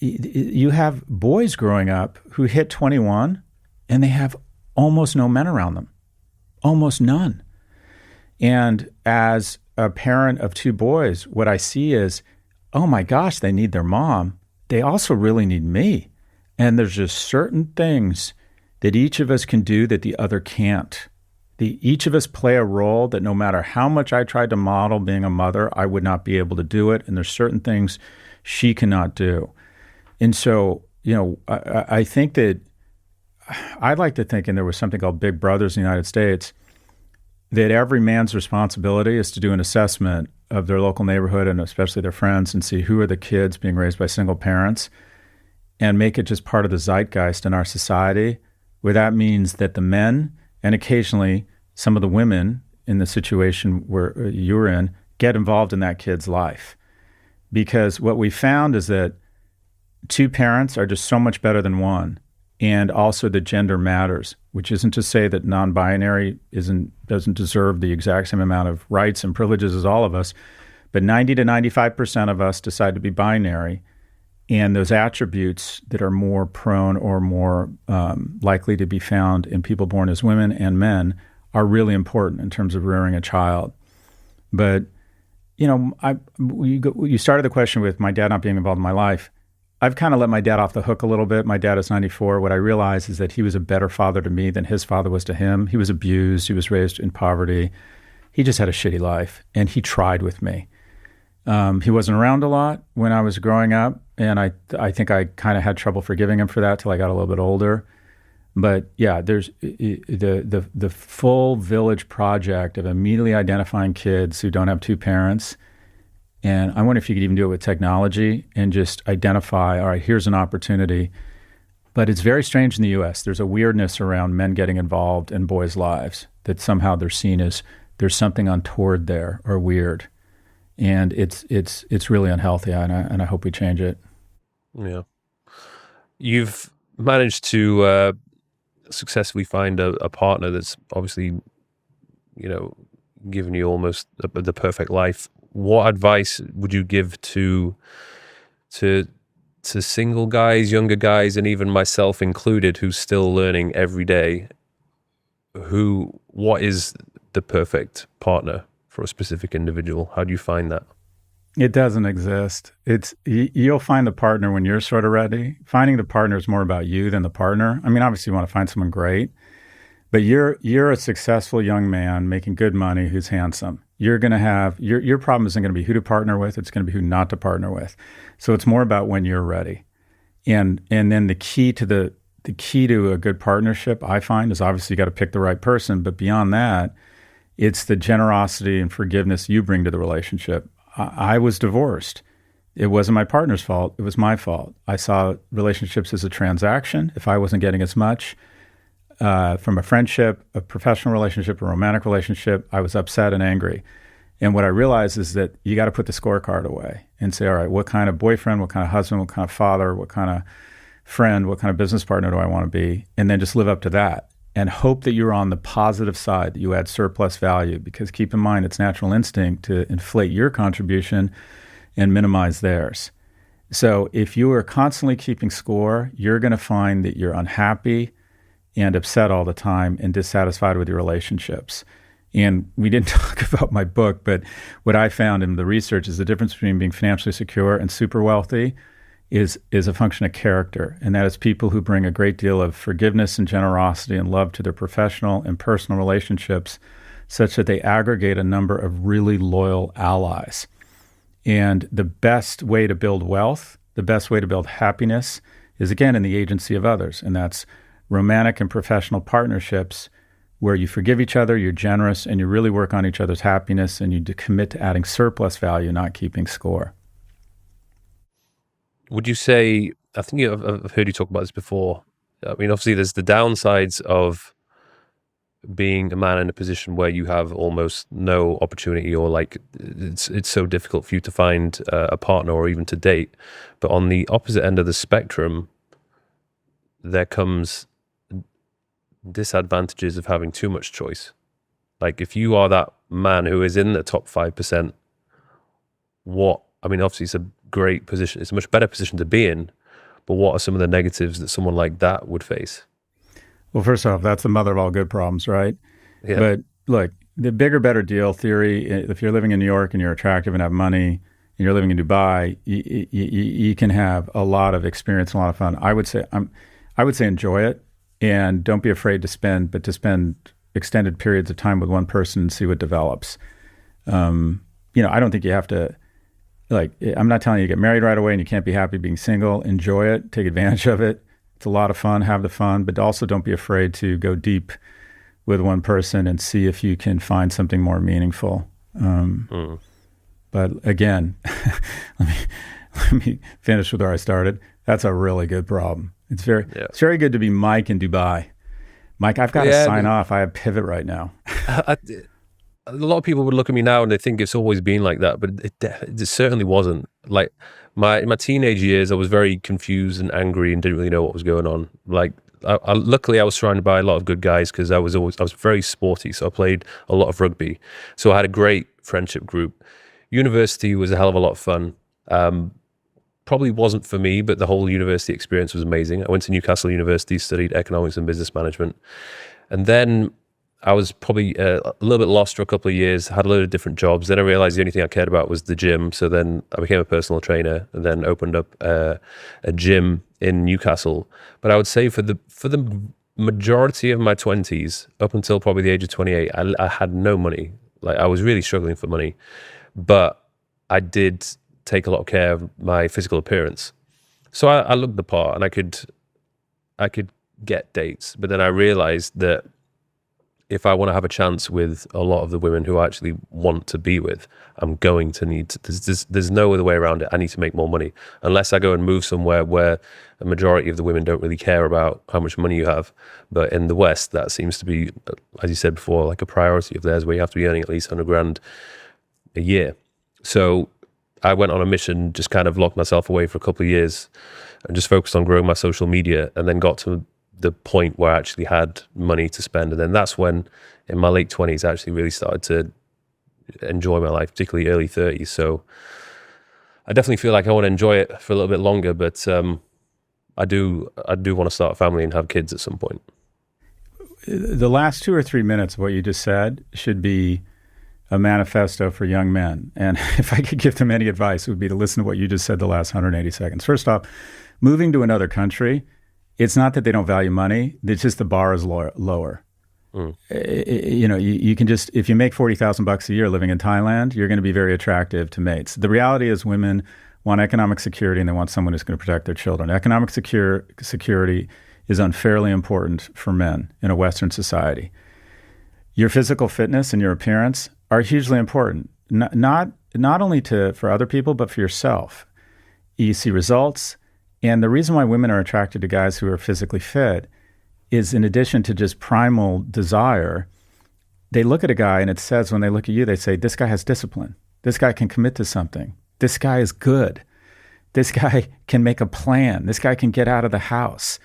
You have boys growing up who hit 21 and they have almost no men around them, almost none. And as a parent of two boys, what I see is, oh my gosh, they need their mom. They also really need me. And there's just certain things that each of us can do that the other can't. Each of us play a role that no matter how much I tried to model being a mother, I would not be able to do it. And there's certain things she cannot do. And so, I think that I'd like to think, and there was something called Big Brothers in the United States, that every man's responsibility is to do an assessment of their local neighborhood and especially their friends and see who are the kids being raised by single parents and make it just part of the zeitgeist in our society, where that means that the men and occasionally some of the women in the situation where you're in get involved in that kid's life. Because what we found is that two parents are just so much better than one. And also the gender matters, which isn't to say that non-binary doesn't deserve the exact same amount of rights and privileges as all of us, but 90 to 95% of us decide to be binary. And those attributes that are more prone or more likely to be found in people born as women and men are really important in terms of rearing a child. But, you started the question with my dad not being involved in my life. I've kind of let my dad off the hook a little bit. My dad is 94. What I realized is that he was a better father to me than his father was to him. He was abused. He was raised in poverty. He just had a shitty life, and he tried with me. He wasn't around a lot when I was growing up, and I think I kind of had trouble forgiving him for that till I got a little bit older. But yeah, there's the full village project of immediately identifying kids who don't have two parents. And I wonder if you could even do it with technology and just identify, all right, here's an opportunity. But it's very strange in the U.S. There's a weirdness around men getting involved in boys' lives, that somehow they're seen as there's something untoward there or weird. And it's really unhealthy, and I hope we change it. Yeah. You've managed to successfully find a partner that's obviously, given you almost the perfect life. What advice would you give to single guys, younger guys, and even myself included, who's still learning every day? What is the perfect partner for a specific individual? How do you find that? It doesn't exist. You'll find the partner when you're sort of ready. Finding the partner is more about you than the partner. I mean, obviously you want to find someone great, but you're a successful young man making good money who's handsome. You're going to have your problem isn't going to be who to partner with. It's going to be who not to partner with. So it's more about when you're ready. And then the key to a good partnership, I find, is obviously you got to pick the right person. But beyond that, it's the generosity and forgiveness you bring to the relationship. I was divorced. It wasn't my partner's fault. It was my fault. I saw relationships as a transaction. If I wasn't getting as much from a friendship, a professional relationship, a romantic relationship, I was upset and angry. And what I realized is that you got to put the scorecard away and say, all right, what kind of boyfriend, what kind of husband, what kind of father, what kind of friend, what kind of business partner do I want to be? And then just live up to that and hope that you're on the positive side, that you add surplus value, because keep in mind, it's natural instinct to inflate your contribution and minimize theirs. So if you are constantly keeping score, you're going to find that you're unhappy and upset all the time and dissatisfied with your relationships. And we didn't talk about my book, but what I found in the research is the difference between being financially secure and super wealthy is a function of character. And that is people who bring a great deal of forgiveness and generosity and love to their professional and personal relationships, such that they aggregate a number of really loyal allies. And the best way to build wealth, the best way to build happiness is, again, in the agency of others. And that's romantic and professional partnerships where you forgive each other, you're generous, and you really work on each other's happiness, and you commit to adding surplus value, not keeping score. Would you say, I think I've heard you talk about this before. I mean, obviously there's the downsides of being a man in a position where you have almost no opportunity, or like it's so difficult for you to find a partner or even to date. But on the opposite end of the spectrum, there comes disadvantages of having too much choice. Like if you are that man who is in the top 5%, obviously it's a great position. It's a much better position to be in, but what are some of the negatives that someone like that would face? Well, first off, that's the mother of all good problems, right? Yeah. But look, the bigger, better deal theory, if you're living in New York and you're attractive and have money and you're living in Dubai, you can have a lot of experience and a lot of fun. I would say enjoy it, and don't be afraid to spend extended periods of time with one person and see what develops. I don't think you have to, I'm not telling you to get married right away and you can't be happy being single. Enjoy it, take advantage of it. It's a lot of fun, have the fun, but also don't be afraid to go deep with one person and see if you can find something more meaningful. But again, let me finish with where I started. That's a really good problem. It's very Yeah. it's very good to be Mike in Dubai. Mike, I've got to Yeah, sign off. I have Pivot right now. A lot of people would look at me now and they think it's always been like that, but it certainly wasn't. Like my teenage years, I was very confused and angry and didn't really know what was going on. Like, luckily I was surrounded by a lot of good guys because I was very sporty, so I played a lot of rugby. So I had a great friendship group. University was a hell of a lot of fun. Probably wasn't for me, but the whole university experience was amazing. I went to Newcastle University, studied economics and business management, and then I was probably a little bit lost for a couple of years, had a load of different jobs. Then I realized the only thing I cared about was the gym. So then I became a personal trainer and then opened up a gym in Newcastle. But I would say for the majority of my 20s, up until probably the age of 28, I had no money. Like, I was really struggling for money. But I did take a lot of care of my physical appearance. So I looked the part and I could get dates. But then I realized that if I want to have a chance with a lot of the women who I actually want to be with, I'm going to need to, there's no other way around it. I need to make more money, unless I go and move somewhere where a majority of the women don't really care about how much money you have. But in the West, that seems to be, as you said before, like a priority of theirs, where you have to be earning at least 100 grand a year. So I went on a mission, just kind of locked myself away for a couple of years and just focused on growing my social media, and then got to the point where I actually had money to spend. And then that's when, in my late 20s, I actually really started to enjoy my life, particularly early 30s. So I definitely feel like I want to enjoy it for a little bit longer, but I do want to start a family and have kids at some point. The last 2 or 3 minutes of what you just said should be a manifesto for young men. And if I could give them any advice, it would be to listen to what you just said the last 180 seconds. First off, moving to another country, it's not that they don't value money. It's just the bar is lower. You can just, if you make $40,000 a year living in Thailand, you're going to be very attractive to mates. The reality is women want economic security and they want someone who's going to protect their children. Economic security is unfairly important for men in a Western society. Your physical fitness and your appearance are hugely important, not only for other people, but for yourself. You see results. And the reason why women are attracted to guys who are physically fit is, in addition to just primal desire, they look at a guy and it says, when they look at you, they say, this guy has discipline. This guy can commit to something. This guy is good. This guy can make a plan. This guy can get out of the house.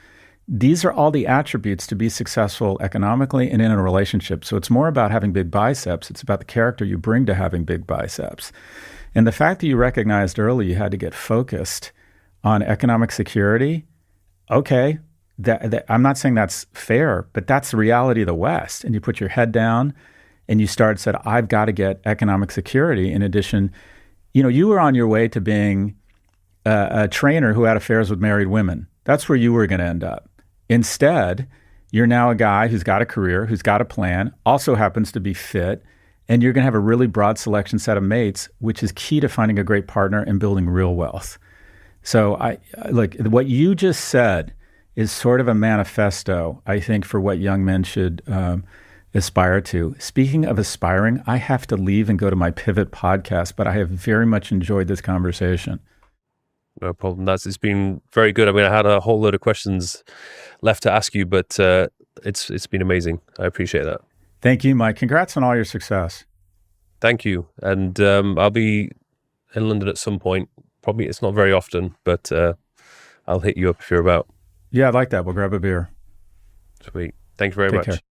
These are all the attributes to be successful economically and in a relationship. So it's more about having big biceps. It's about the character you bring to having big biceps. And the fact that you recognized early you had to get focused on economic security, okay, I'm not saying that's fair, but that's the reality of the West. And you put your head down and you said, I've got to get economic security. In addition, you were on your way to being a trainer who had affairs with married women. That's where you were going to end up. Instead, you're now a guy who's got a career, who's got a plan, also happens to be fit, and you're going to have a really broad selection set of mates, which is key to finding a great partner and building real wealth. So look, what you just said is sort of a manifesto, I think, for what young men should aspire to. Speaking of aspiring, I have to leave and go to my Pivot podcast, but I have very much enjoyed this conversation. No problem. It's been very good. I mean, I had a whole load of questions left to ask you, but it's been amazing. I appreciate that. Thank you, Mike. Congrats on all your success. Thank you. And I'll be in London at some point. Probably it's not very often, but I'll hit you up if you're about. Yeah, I'd like that. We'll grab a beer. Sweet. Thank you very Take much. care.